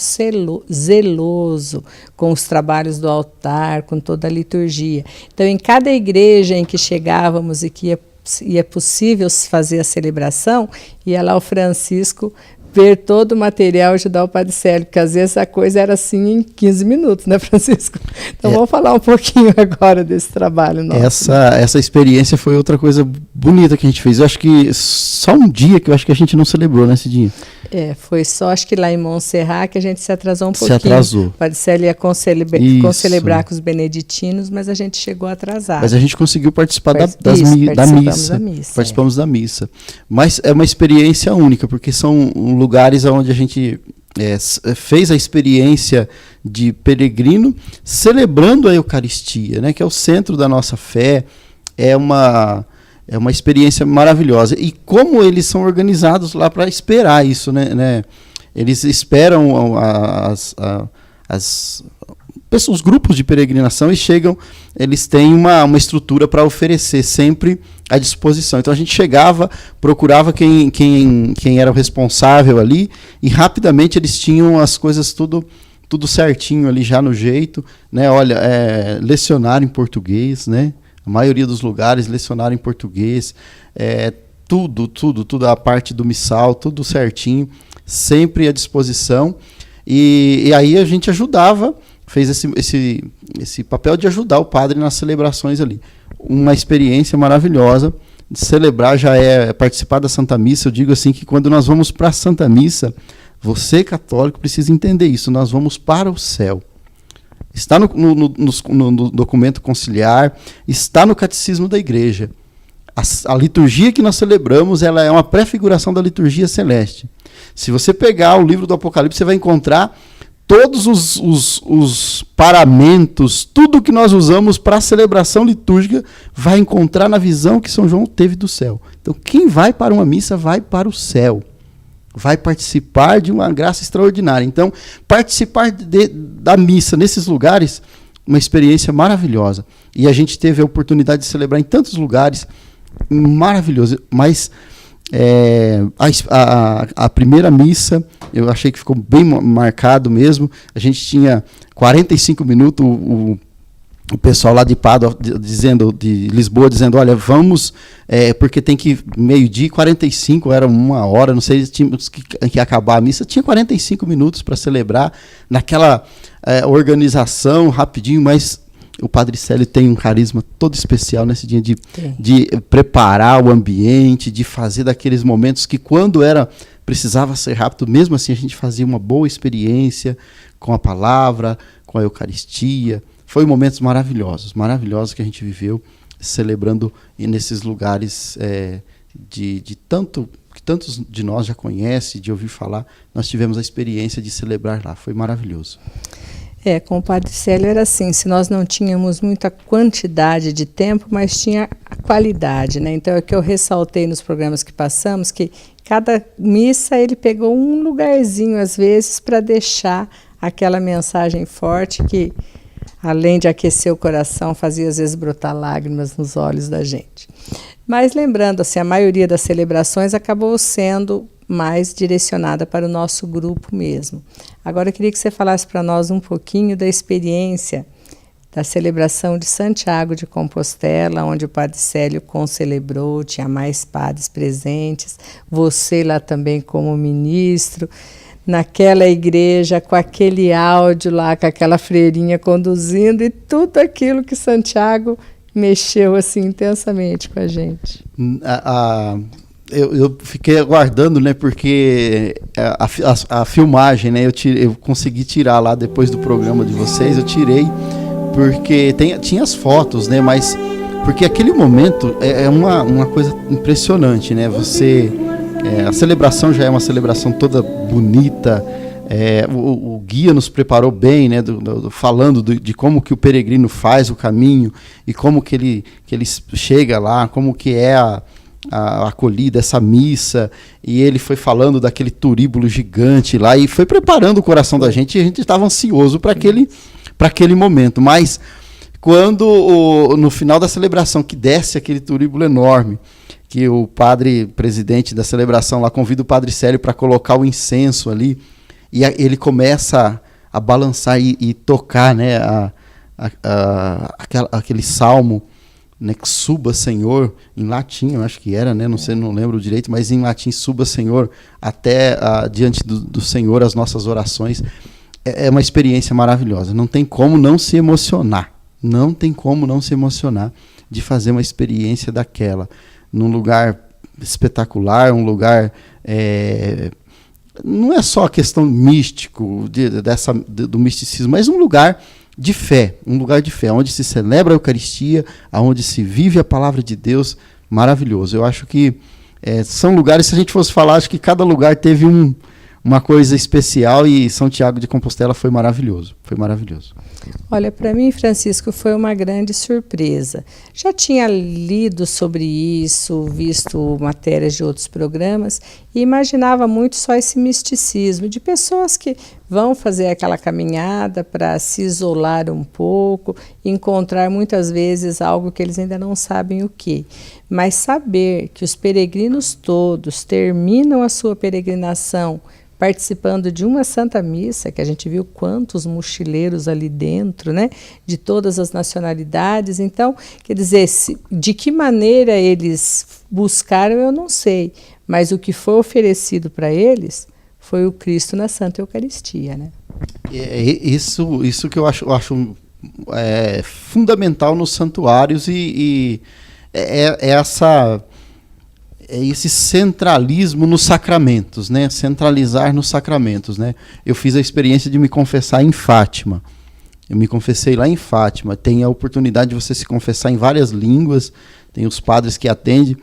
Speaker 1: zeloso com os trabalhos do altar, com toda a liturgia. Então, em cada igreja em que chegávamos e que ia possível fazer a celebração, ia lá o Francisco ver todo o material e ajudar o padre Célio, porque às vezes a coisa era assim em 15 minutos, né, Francisco? Então vamos falar um pouquinho agora desse trabalho nosso.
Speaker 2: Essa experiência foi outra coisa bonita que a gente fez. Eu acho que só um dia que eu acho que a gente não celebrou nesse dia.
Speaker 1: Foi só, acho que lá em Montserrat que a gente se atrasou um pouquinho.
Speaker 2: Se atrasou.
Speaker 1: O padre Célio ia concelebrar com os beneditinos, mas a gente chegou atrasado.
Speaker 2: Mas a gente conseguiu participar da missa. Participamos da missa. Mas é uma experiência única, porque são lugares onde a gente fez a experiência de peregrino celebrando a Eucaristia, né, que é o centro da nossa fé. É É uma experiência maravilhosa. E como eles são organizados lá para esperar isso, né? Eles esperam os grupos de peregrinação e chegam, eles têm uma estrutura para oferecer sempre à disposição. Então a gente chegava, procurava quem era o responsável ali, e rapidamente eles tinham as coisas tudo certinho ali já no jeito, né? Olha, lecionar em português, né? A maioria dos lugares lecionar em português, tudo, a parte do missal, tudo certinho, sempre à disposição. E aí a gente ajudava, fez esse papel de ajudar o padre nas celebrações ali. Uma experiência maravilhosa. Celebrar já é participar da Santa Missa. Eu digo assim que quando nós vamos para a Santa Missa, você católico precisa entender isso, nós vamos para o céu. Está no documento conciliar, está no catecismo da igreja. A liturgia que nós celebramos, ela é uma prefiguração da liturgia celeste. Se você pegar o livro do Apocalipse, você vai encontrar todos os paramentos, tudo que nós usamos para a celebração litúrgica, vai encontrar na visão que São João teve do céu. Então, quem vai para uma missa, vai para o céu. Vai participar de uma graça extraordinária. Então, participar da missa nesses lugares, uma experiência maravilhosa. E a gente teve a oportunidade de celebrar em tantos lugares, maravilhoso. Mas a primeira missa, eu achei que ficou bem marcado mesmo. A gente tinha 45 minutos, o pessoal lá de Pádua, de Lisboa, dizendo, olha, vamos, porque tem que meio-dia e 45, era 1h, não sei se tínhamos que acabar a missa, tinha 45 minutos para celebrar, naquela organização, rapidinho, mas o Padre Célio tem um carisma todo especial nesse dia de preparar o ambiente, de fazer daqueles momentos que quando precisava ser rápido, mesmo assim a gente fazia uma boa experiência com a palavra, com a Eucaristia. Foi momentos maravilhosos que a gente viveu celebrando nesses lugares que tantos de nós já conhecem, de ouvir falar. Nós tivemos a experiência de celebrar lá, foi maravilhoso.
Speaker 1: Com o Padre Célio era assim, se nós não tínhamos muita quantidade de tempo, mas tinha a qualidade, né? Então é o que eu ressaltei nos programas que passamos, que cada missa ele pegou um lugarzinho, às vezes, para deixar aquela mensagem forte que, além de aquecer o coração, fazia às vezes brotar lágrimas nos olhos da gente. Mas lembrando, assim, a maioria das celebrações acabou sendo mais direcionada para o nosso grupo mesmo. Agora eu queria que você falasse para nós um pouquinho da experiência da celebração de Santiago de Compostela, onde o Padre Célio concelebrou, tinha mais padres presentes, você lá também como ministro, naquela igreja, com aquele áudio lá, com aquela freirinha conduzindo e tudo aquilo que Santiago mexeu assim intensamente com a gente.
Speaker 2: Eu fiquei aguardando, né, porque a filmagem, né, eu consegui tirar lá depois do programa de vocês, eu tirei, porque tinha as fotos, né, mas porque aquele momento é uma coisa impressionante, né, a celebração já é uma celebração toda bonita, o guia nos preparou bem, né, falando de como que o peregrino faz o caminho e como que ele chega lá, como que é a acolhida, essa missa, e ele foi falando daquele turíbulo gigante lá e foi preparando o coração da gente, e a gente estava ansioso para aquele momento, mas quando no final da celebração que desce aquele turíbulo enorme, que o padre presidente da celebração lá convida o Padre Célio para colocar o incenso ali, e ele começa a balançar e tocar, né, aquele salmo, né, que suba, Senhor, em latim, eu acho que era, né, não lembro direito, mas em latim, suba, Senhor, até diante do Senhor as nossas orações. É uma experiência maravilhosa, não tem como não se emocionar, de fazer uma experiência daquela, num lugar espetacular, um lugar, não é só a questão místico, do misticismo, mas um lugar de fé, onde se celebra a Eucaristia, onde se vive a palavra de Deus, maravilhoso. Eu acho que são lugares, se a gente fosse falar, acho que cada lugar teve uma coisa especial, e Santiago de Compostela foi maravilhoso. Foi maravilhoso.
Speaker 1: Olha, para mim, Francisco, foi uma grande surpresa. Já tinha lido sobre isso, visto matérias de outros programas e imaginava muito só esse misticismo de pessoas que vão fazer aquela caminhada para se isolar um pouco, encontrar muitas vezes algo que eles ainda não sabem o que. Mas saber que os peregrinos todos terminam a sua peregrinação participando de uma Santa Missa, que a gente viu quantos mochileiros ali dentro, né, de todas as nacionalidades. Então, quer dizer, de que maneira eles buscaram, eu não sei, mas o que foi oferecido para eles foi o Cristo na Santa Eucaristia, né?
Speaker 2: Isso que eu acho fundamental nos santuários e esse centralismo nos sacramentos, né? Centralizar nos sacramentos, né? Eu fiz a experiência de me confessar em Fátima. Eu me confessei lá em Fátima. Tem a oportunidade de você se confessar em várias línguas. Tem os padres que atendem.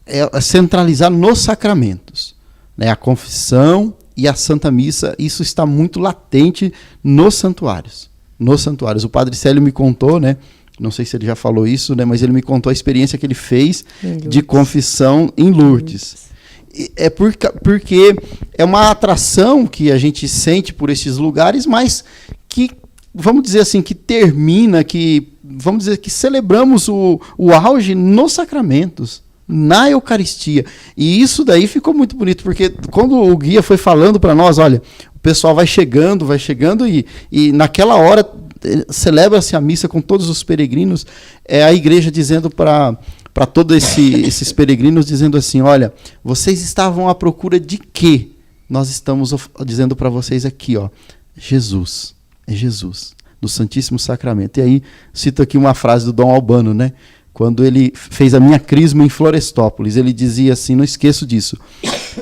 Speaker 2: É centralizar nos sacramentos, né? A confissão e a Santa Missa. Isso está muito latente nos santuários. Nos santuários. O padre Célio me contou, né? Não sei se ele já falou isso, né? Mas ele me contou a experiência que ele fez de confissão em Lourdes. É porque é uma atração que a gente sente por esses lugares, mas que, vamos dizer assim, que termina, vamos dizer que celebramos o auge nos sacramentos, na Eucaristia. E isso daí ficou muito bonito, porque quando o guia foi falando para nós, olha, o pessoal vai chegando e naquela hora celebra-se a missa com todos os peregrinos, a igreja dizendo para todos esses peregrinos, dizendo assim, olha, vocês estavam à procura de quê? Nós estamos dizendo para vocês aqui, ó, Jesus, é Jesus, do Santíssimo Sacramento. E aí, cito aqui uma frase do Dom Albano, né? Quando ele fez a minha crisma em Florestópolis, ele dizia assim, não esqueço disso,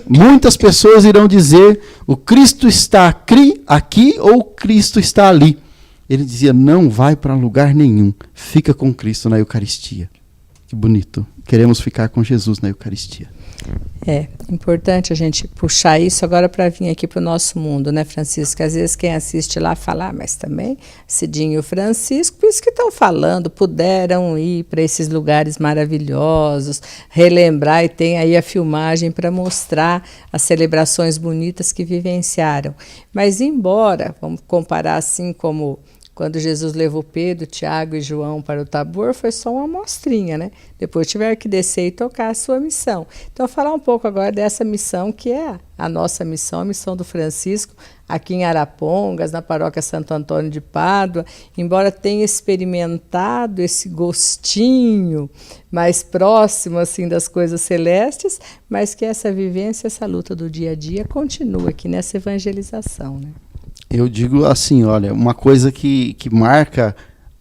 Speaker 2: muitas pessoas irão dizer, o Cristo está aqui ou o Cristo está ali. Ele dizia, não vai para lugar nenhum, fica com Cristo na Eucaristia. Que bonito, queremos ficar com Jesus na Eucaristia.
Speaker 1: É importante a gente puxar isso agora para vir aqui para o nosso mundo, né, Francisco? Às vezes quem assiste lá fala, mas também Cidinho e o Francisco, por isso que estão falando, puderam ir para esses lugares maravilhosos, relembrar, e tem aí a filmagem para mostrar as celebrações bonitas que vivenciaram. Mas embora, vamos comparar assim como quando Jesus levou Pedro, Tiago e João para o Tabor, foi só uma amostrinha, né? Depois tiveram que descer e tocar a sua missão. Então, falar um pouco agora dessa missão, que é a nossa missão, a missão do Francisco, aqui em Arapongas, na paróquia Santo Antônio de Pádua. Embora tenha experimentado esse gostinho mais próximo assim das coisas celestes, mas que essa vivência, essa luta do dia a dia continua aqui nessa evangelização, né?
Speaker 2: Eu digo assim, olha, uma coisa que marca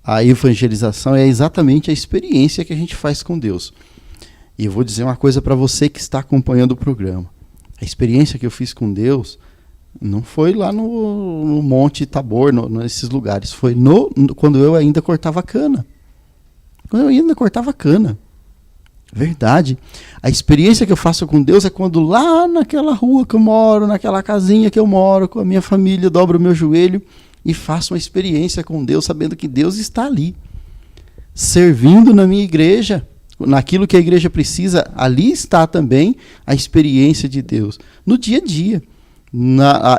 Speaker 2: a evangelização é exatamente a experiência que a gente faz com Deus. E eu vou dizer uma coisa para você que está acompanhando o programa. A experiência que eu fiz com Deus não foi lá no Monte Tabor, nesses lugares. Foi quando eu ainda cortava cana. Quando eu ainda cortava cana. Verdade. A experiência que eu faço com Deus é quando lá naquela rua que eu moro, naquela casinha que eu moro, com a minha família, dobro o meu joelho e faço uma experiência com Deus, sabendo que Deus está ali, servindo na minha igreja, naquilo que a igreja precisa. Ali está também a experiência de Deus, no dia a dia.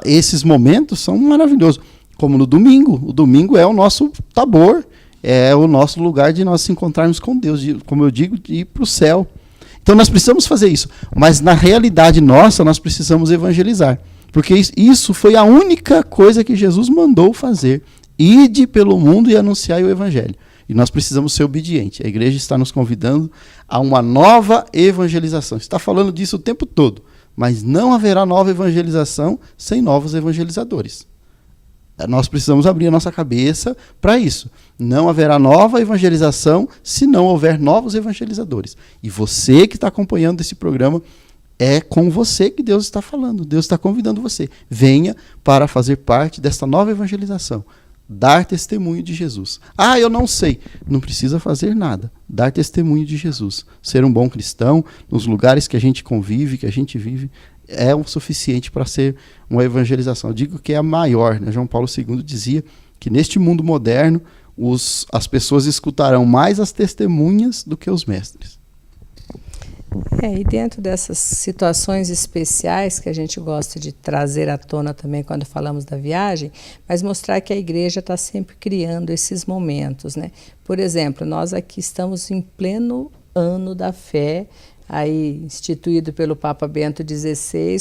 Speaker 2: Esses momentos são maravilhosos, como no domingo. O domingo é o nosso Tabor, é o nosso lugar de nós nos encontrarmos com Deus, como eu digo, de ir para o céu. Então nós precisamos fazer isso, mas na realidade nossa nós precisamos evangelizar, porque isso foi a única coisa que Jesus mandou fazer, ide pelo mundo e anunciai o evangelho. E nós precisamos ser obedientes. A igreja está nos convidando a uma nova evangelização. Está falando disso o tempo todo, mas não haverá nova evangelização sem novos evangelizadores. Nós precisamos abrir a nossa cabeça para isso. Não haverá nova evangelização se não houver novos evangelizadores. E você que está acompanhando esse programa, é com você que Deus está falando. Deus está convidando você. Venha para fazer parte desta nova evangelização. Dar testemunho de Jesus. Ah, eu não sei. Não precisa fazer nada. Dar testemunho de Jesus. Ser um bom cristão nos lugares que a gente convive, que a gente vive, é o suficiente para ser uma evangelização. Eu digo que é a maior, né? João Paulo II dizia que neste mundo moderno as pessoas escutarão mais as testemunhas do que os mestres.
Speaker 1: E dentro dessas situações especiais que a gente gosta de trazer à tona também quando falamos da viagem, mas mostrar que a igreja está sempre criando esses momentos, né? Por exemplo, nós aqui estamos em pleno ano da fé, aí instituído pelo Papa Bento XVI,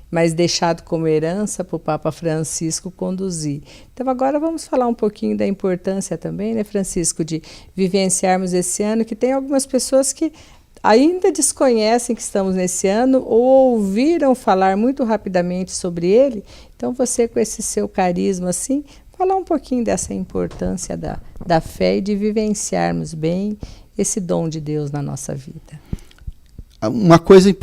Speaker 1: mas deixado como herança para o Papa Francisco conduzir. Então agora vamos falar um pouquinho da importância também, né, Francisco, de vivenciarmos esse ano, que tem algumas pessoas que ainda desconhecem que estamos nesse ano ou ouviram falar muito rapidamente sobre ele. Então você, com esse seu carisma assim, falar um pouquinho dessa importância da fé e de vivenciarmos bem esse dom de Deus na nossa vida.
Speaker 2: Uma coisa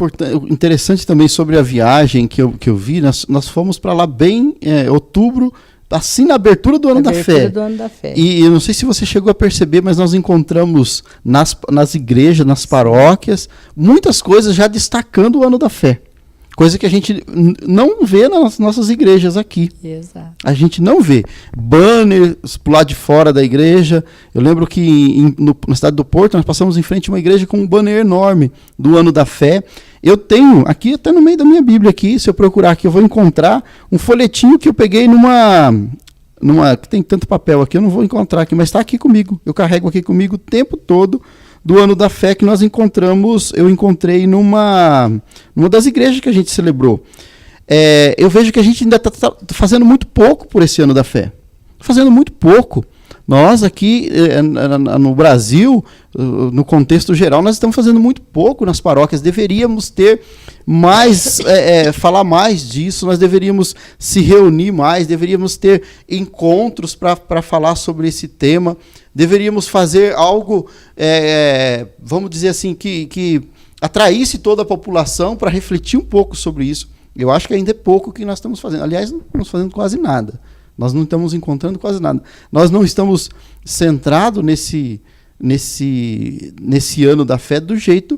Speaker 2: interessante também sobre a viagem que eu vi, nós fomos para lá bem em outubro, assim na abertura do ano da fé.
Speaker 1: Do ano da fé.
Speaker 2: E eu não sei se você chegou a perceber, mas nós encontramos nas igrejas, nas paróquias, muitas coisas já destacando o ano da fé. Coisa que a gente não vê nas nossas igrejas aqui.
Speaker 1: Exato.
Speaker 2: A gente não vê. Banners pro lado de fora da igreja. Eu lembro que na cidade do Porto, nós passamos em frente a uma igreja com um banner enorme do ano da fé. Eu tenho aqui, até no meio da minha Bíblia aqui, se eu procurar aqui, eu vou encontrar um folhetinho que eu peguei numa que tem tanto papel aqui, eu não vou encontrar aqui, mas está aqui comigo. Eu carrego aqui comigo o tempo todo do ano da fé que nós eu encontrei numa das igrejas que a gente celebrou. Eu vejo que a gente ainda está fazendo muito pouco por esse ano da fé. Fazendo muito pouco. Nós aqui no Brasil, no contexto geral, nós estamos fazendo muito pouco nas paróquias. Deveríamos ter mais, falar mais disso, nós deveríamos se reunir mais, deveríamos ter encontros para falar sobre esse tema. Deveríamos fazer algo, vamos dizer assim, que atraísse toda a população para refletir um pouco sobre isso. Eu acho que ainda é pouco que nós estamos fazendo. Aliás, não estamos fazendo quase nada. Nós não estamos encontrando quase nada. Nós não estamos centrados nesse ano da fé do jeito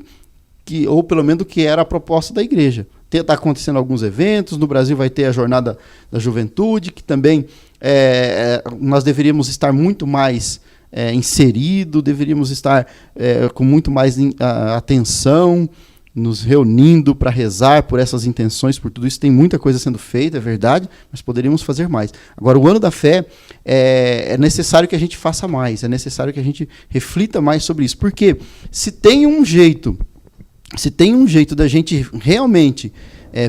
Speaker 2: que, ou pelo menos do que era a proposta da igreja. Está acontecendo alguns eventos, no Brasil vai ter a Jornada da Juventude, que também nós deveríamos estar muito mais inserido, deveríamos estar com muito mais atenção, nos reunindo para rezar por essas intenções, por tudo isso. Tem muita coisa sendo feita, é verdade, mas poderíamos fazer mais. Agora, o ano da fé, é necessário que a gente faça mais, é necessário que a gente reflita mais sobre isso, porque se tem um jeito da gente realmente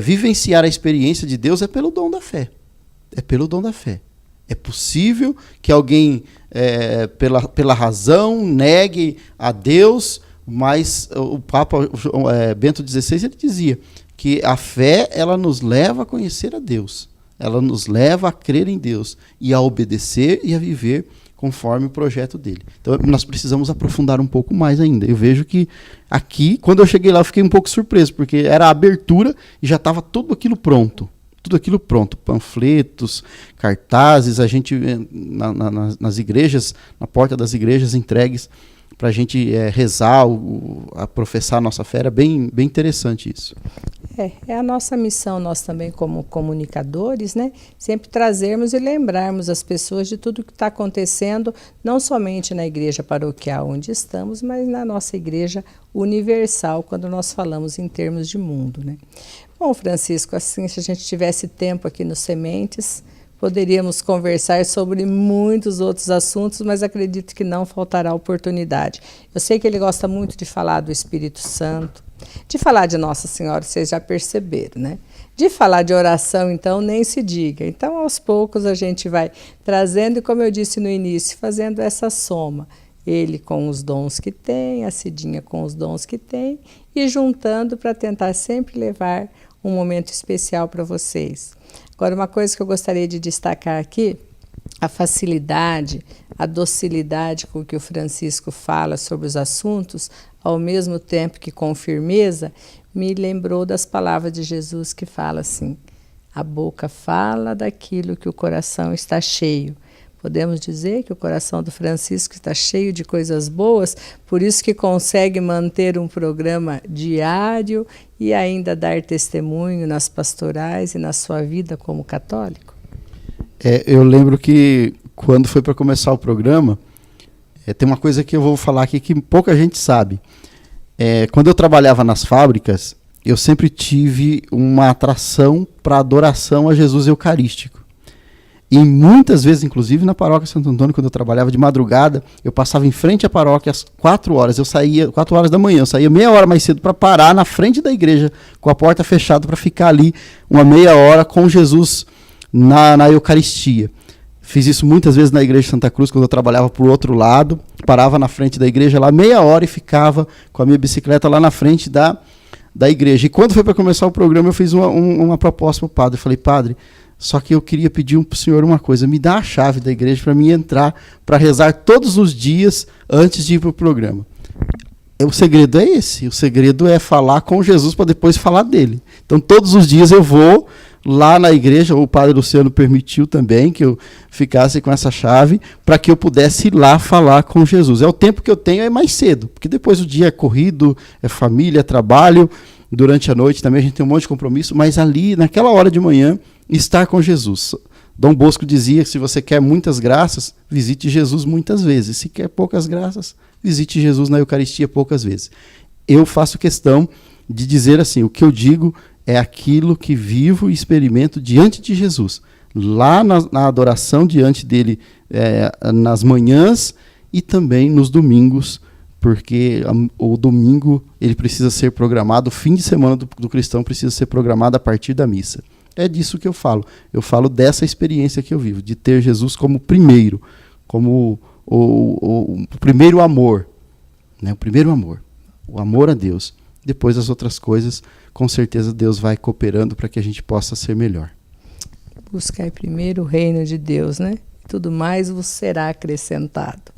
Speaker 2: vivenciar a experiência de Deus, é pelo dom da fé. É pelo dom da fé. É possível que alguém, pela razão, negue a Deus, mas o Papa Bento XVI ele dizia que a fé ela nos leva a conhecer a Deus, ela nos leva a crer em Deus e a obedecer e a viver conforme o projeto dele. Então nós precisamos aprofundar um pouco mais ainda. Eu vejo que aqui, quando eu cheguei lá, eu fiquei um pouco surpreso, porque era a abertura e já estava tudo aquilo pronto. Tudo aquilo pronto, panfletos, cartazes, a gente nas igrejas, na porta das igrejas entregues para a gente rezar, a professar a nossa fé. Era bem interessante isso.
Speaker 1: É a nossa missão, nós também como comunicadores, né? Sempre trazermos e lembrarmos as pessoas de tudo que está acontecendo, não somente na igreja paroquial onde estamos, mas na nossa igreja universal, quando nós falamos em termos de mundo, né? Bom, Francisco, assim, se a gente tivesse tempo aqui no Sementes, poderíamos conversar sobre muitos outros assuntos, mas acredito que não faltará oportunidade. Eu sei que ele gosta muito de falar do Espírito Santo, de falar de Nossa Senhora, vocês já perceberam, né? De falar de oração, então, nem se diga. Então, aos poucos, a gente vai trazendo, e como eu disse no início, fazendo essa soma. Ele com os dons que tem, a Cidinha com os dons que tem, e juntando para tentar sempre levar um momento especial para vocês. Agora, uma coisa que eu gostaria de destacar aqui, a facilidade, a docilidade com que o Francisco fala sobre os assuntos, ao mesmo tempo que com firmeza, me lembrou das palavras de Jesus que fala assim: a boca fala daquilo que o coração está cheio. Podemos dizer que o coração do Francisco está cheio de coisas boas, por isso que consegue manter um programa diário e ainda dar testemunho nas pastorais e na sua vida como católico?
Speaker 2: Eu lembro que quando foi para começar o programa, tem uma coisa que eu vou falar aqui que pouca gente sabe. Quando eu trabalhava nas fábricas, eu sempre tive uma atração para adoração a Jesus Eucarístico. E muitas vezes, inclusive na paróquia Santo Antônio, quando eu trabalhava de madrugada, eu passava em frente à paróquia às 4 horas. Eu saía 4 horas da manhã, eu saía meia hora mais cedo para parar na frente da igreja, com a porta fechada, para ficar ali uma meia hora com Jesus na Eucaristia. Fiz isso muitas vezes na igreja de Santa Cruz, quando eu trabalhava para o outro lado, parava na frente da igreja lá meia hora e ficava com a minha bicicleta lá na frente da igreja. E quando foi para começar o programa, eu fiz uma proposta para o padre. Eu falei: padre, só que eu queria pedir para o senhor uma coisa, me dá a chave da igreja para mim entrar, para rezar todos os dias antes de ir para o programa. O segredo é esse, o segredo é falar com Jesus para depois falar dele. Então todos os dias eu vou lá na igreja, o padre Luciano permitiu também que eu ficasse com essa chave, para que eu pudesse ir lá falar com Jesus. O tempo que eu tenho é mais cedo, porque depois o dia é corrido, é família, é trabalho, durante a noite também a gente tem um monte de compromisso, mas ali, naquela hora de manhã, estar com Jesus. Dom Bosco dizia que se você quer muitas graças, visite Jesus muitas vezes. Se quer poucas graças, visite Jesus na Eucaristia poucas vezes. Eu faço questão de dizer assim, o que eu digo é aquilo que vivo e experimento diante de Jesus. Lá na adoração diante dele, nas manhãs e também nos domingos, porque o domingo ele precisa ser programado, o fim de semana do cristão precisa ser programado a partir da missa. É disso que eu falo. Eu falo dessa experiência que eu vivo, de ter Jesus como primeiro, como o primeiro amor, né? O primeiro amor, o amor a Deus. Depois as outras coisas, com certeza Deus vai cooperando para que a gente possa ser melhor.
Speaker 1: Buscar primeiro o reino de Deus, né? Tudo mais vos será acrescentado.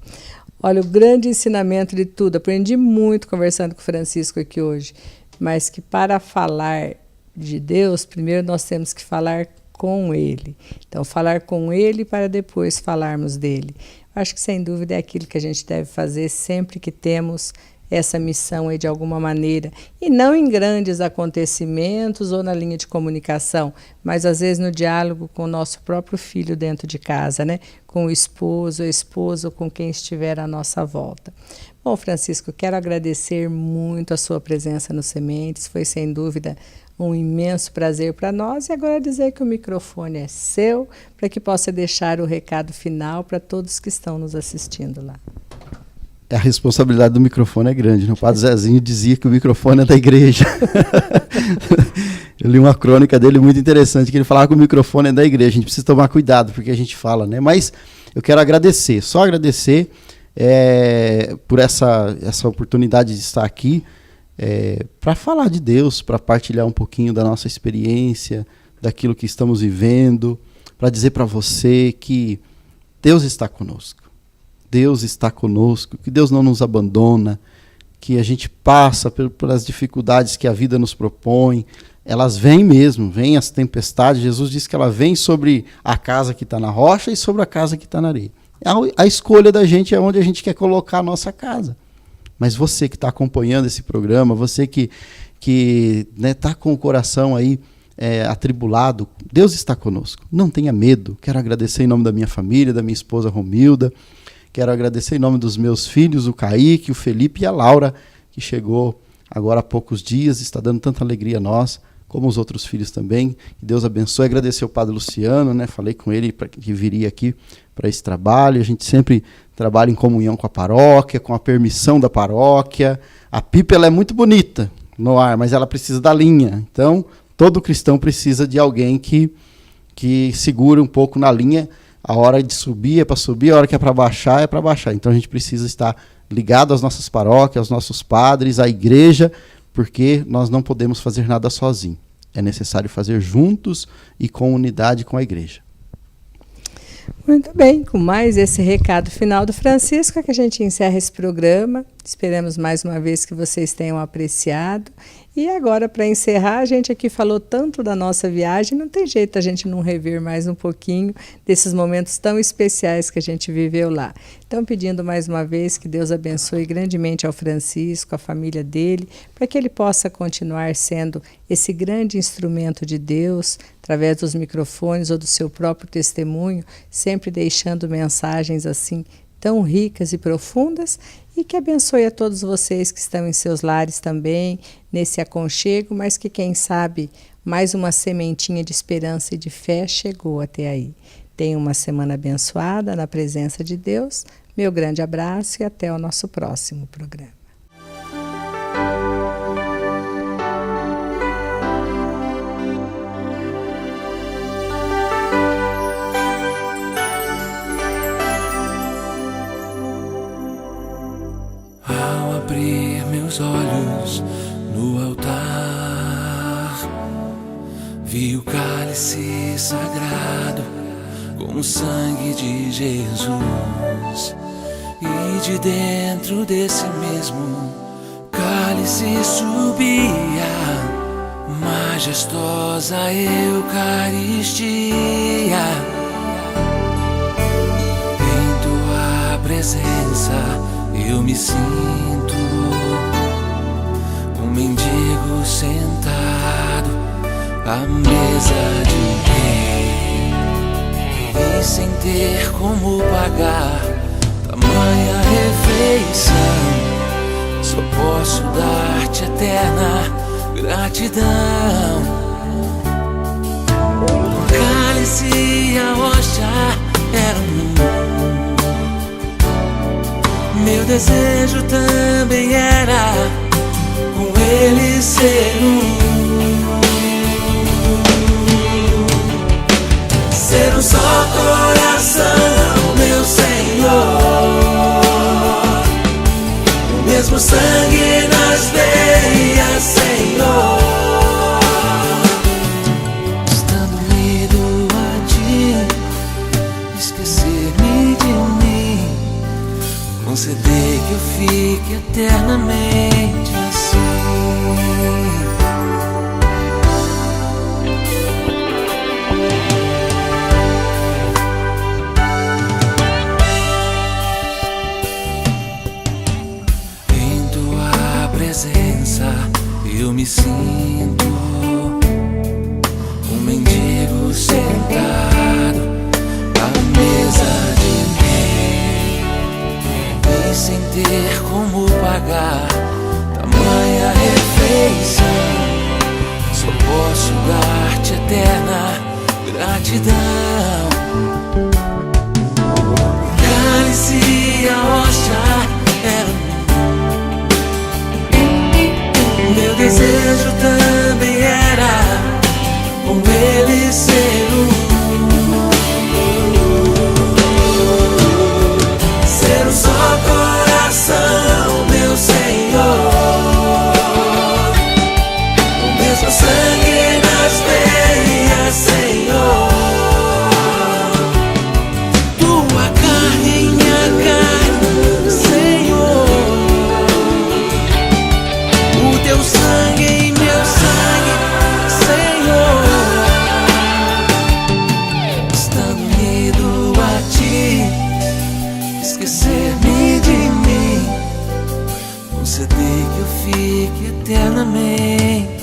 Speaker 1: Olha, o grande ensinamento de tudo, aprendi muito conversando com o Francisco aqui hoje, mas que para falar de Deus, primeiro nós temos que falar com Ele. Então, falar com Ele para depois falarmos dele. Acho que, sem dúvida, é aquilo que a gente deve fazer sempre que temos essa missão aí de alguma maneira, e não em grandes acontecimentos ou na linha de comunicação, mas às vezes no diálogo com o nosso próprio filho dentro de casa, né? Com o esposo, a esposa ou com quem estiver à nossa volta. Bom, Francisco, quero agradecer muito a sua presença no Sementes, foi sem dúvida um imenso prazer para nós, e agora dizer que o microfone é seu, para que possa deixar o recado final para todos que estão nos assistindo lá.
Speaker 2: A responsabilidade do microfone é grande, né? O padre Zezinho dizia que o microfone é da igreja. Eu li uma crônica dele muito interessante, que ele falava que o microfone é da igreja. A gente precisa tomar cuidado porque a gente fala, né? Mas eu quero agradecer, só agradecer por essa oportunidade de estar aqui, para falar de Deus, para partilhar um pouquinho da nossa experiência, daquilo que estamos vivendo, para dizer para você que Deus está conosco. Deus está conosco, que Deus não nos abandona, que a gente passa pelas dificuldades que a vida nos propõe. Elas vêm mesmo, vêm as tempestades. Jesus disse que ela vem sobre a casa que está na rocha e sobre a casa que está na areia. A escolha da gente é onde a gente quer colocar a nossa casa. Mas você que está acompanhando esse programa, você que está com o coração aí atribulado, Deus está conosco. Não tenha medo. Quero agradecer em nome da minha família, da minha esposa Romilda. Quero agradecer em nome dos meus filhos, o Kaique, o Felipe e a Laura, que chegou agora há poucos dias, está dando tanta alegria a nós, como os outros filhos também. Que Deus abençoe. Agradecer ao padre Luciano, né? Falei com ele que viria aqui para esse trabalho. A gente sempre trabalha em comunhão com a paróquia, com a permissão da paróquia. A pipa ela é muito bonita no ar, mas ela precisa da linha. Então, todo cristão precisa de alguém que segure um pouco na linha. A hora de subir é para subir, a hora que é para baixar é para baixar. Então a gente precisa estar ligado às nossas paróquias, aos nossos padres, à igreja, porque nós não podemos fazer nada sozinhos. É necessário fazer juntos e com unidade com a igreja.
Speaker 1: Muito bem, com mais esse recado final do Francisco, é que a gente encerra esse programa. Esperamos mais uma vez que vocês tenham apreciado. E agora, para encerrar, a gente aqui falou tanto da nossa viagem, não tem jeito a gente não rever mais um pouquinho desses momentos tão especiais que a gente viveu lá. Então, pedindo mais uma vez que Deus abençoe grandemente ao Francisco, a família dele, para que ele possa continuar sendo esse grande instrumento de Deus, através dos microfones ou do seu próprio testemunho, sempre deixando mensagens assim tão ricas e profundas, e que abençoe a todos vocês que estão em seus lares também, nesse aconchego, mas que quem sabe mais uma sementinha de esperança e de fé chegou até aí. Tenha uma semana abençoada na presença de Deus. Meu grande abraço e até o nosso próximo programa.
Speaker 8: Ao abrir meus olhos no altar, vi o cálice sagrado com o sangue de Jesus, e de dentro desse mesmo cálice subia majestosa Eucaristia. Em tua presença eu me sinto um mendigo sentado à mesa de um rei, e sem ter como pagar tamanha refeição, só posso dar-te eterna gratidão. O cálice e a hóstia eram meu desejo também era com ele ser ser um só coração, meu Senhor, o mesmo sangue nas veias, Senhor, estando unido a ti, esquecer-me de mim, conceder que eu fique eternamente assim. Em tua presença eu me sinto um mendigo sentado à mesa de sem ter como pagar tamanha refeição, só posso dar-te eterna gratidão. O cálice e a hóstia eram meu desejo também era com ele ser ser um só coração, meu Senhor, o mesmo sangue nas veias, Senhor, tua carne em minha carne, Senhor, o teu sangue em meu sangue, Senhor, estando unido a ti, esquecer-me de mim, conceder que eu fique eternamente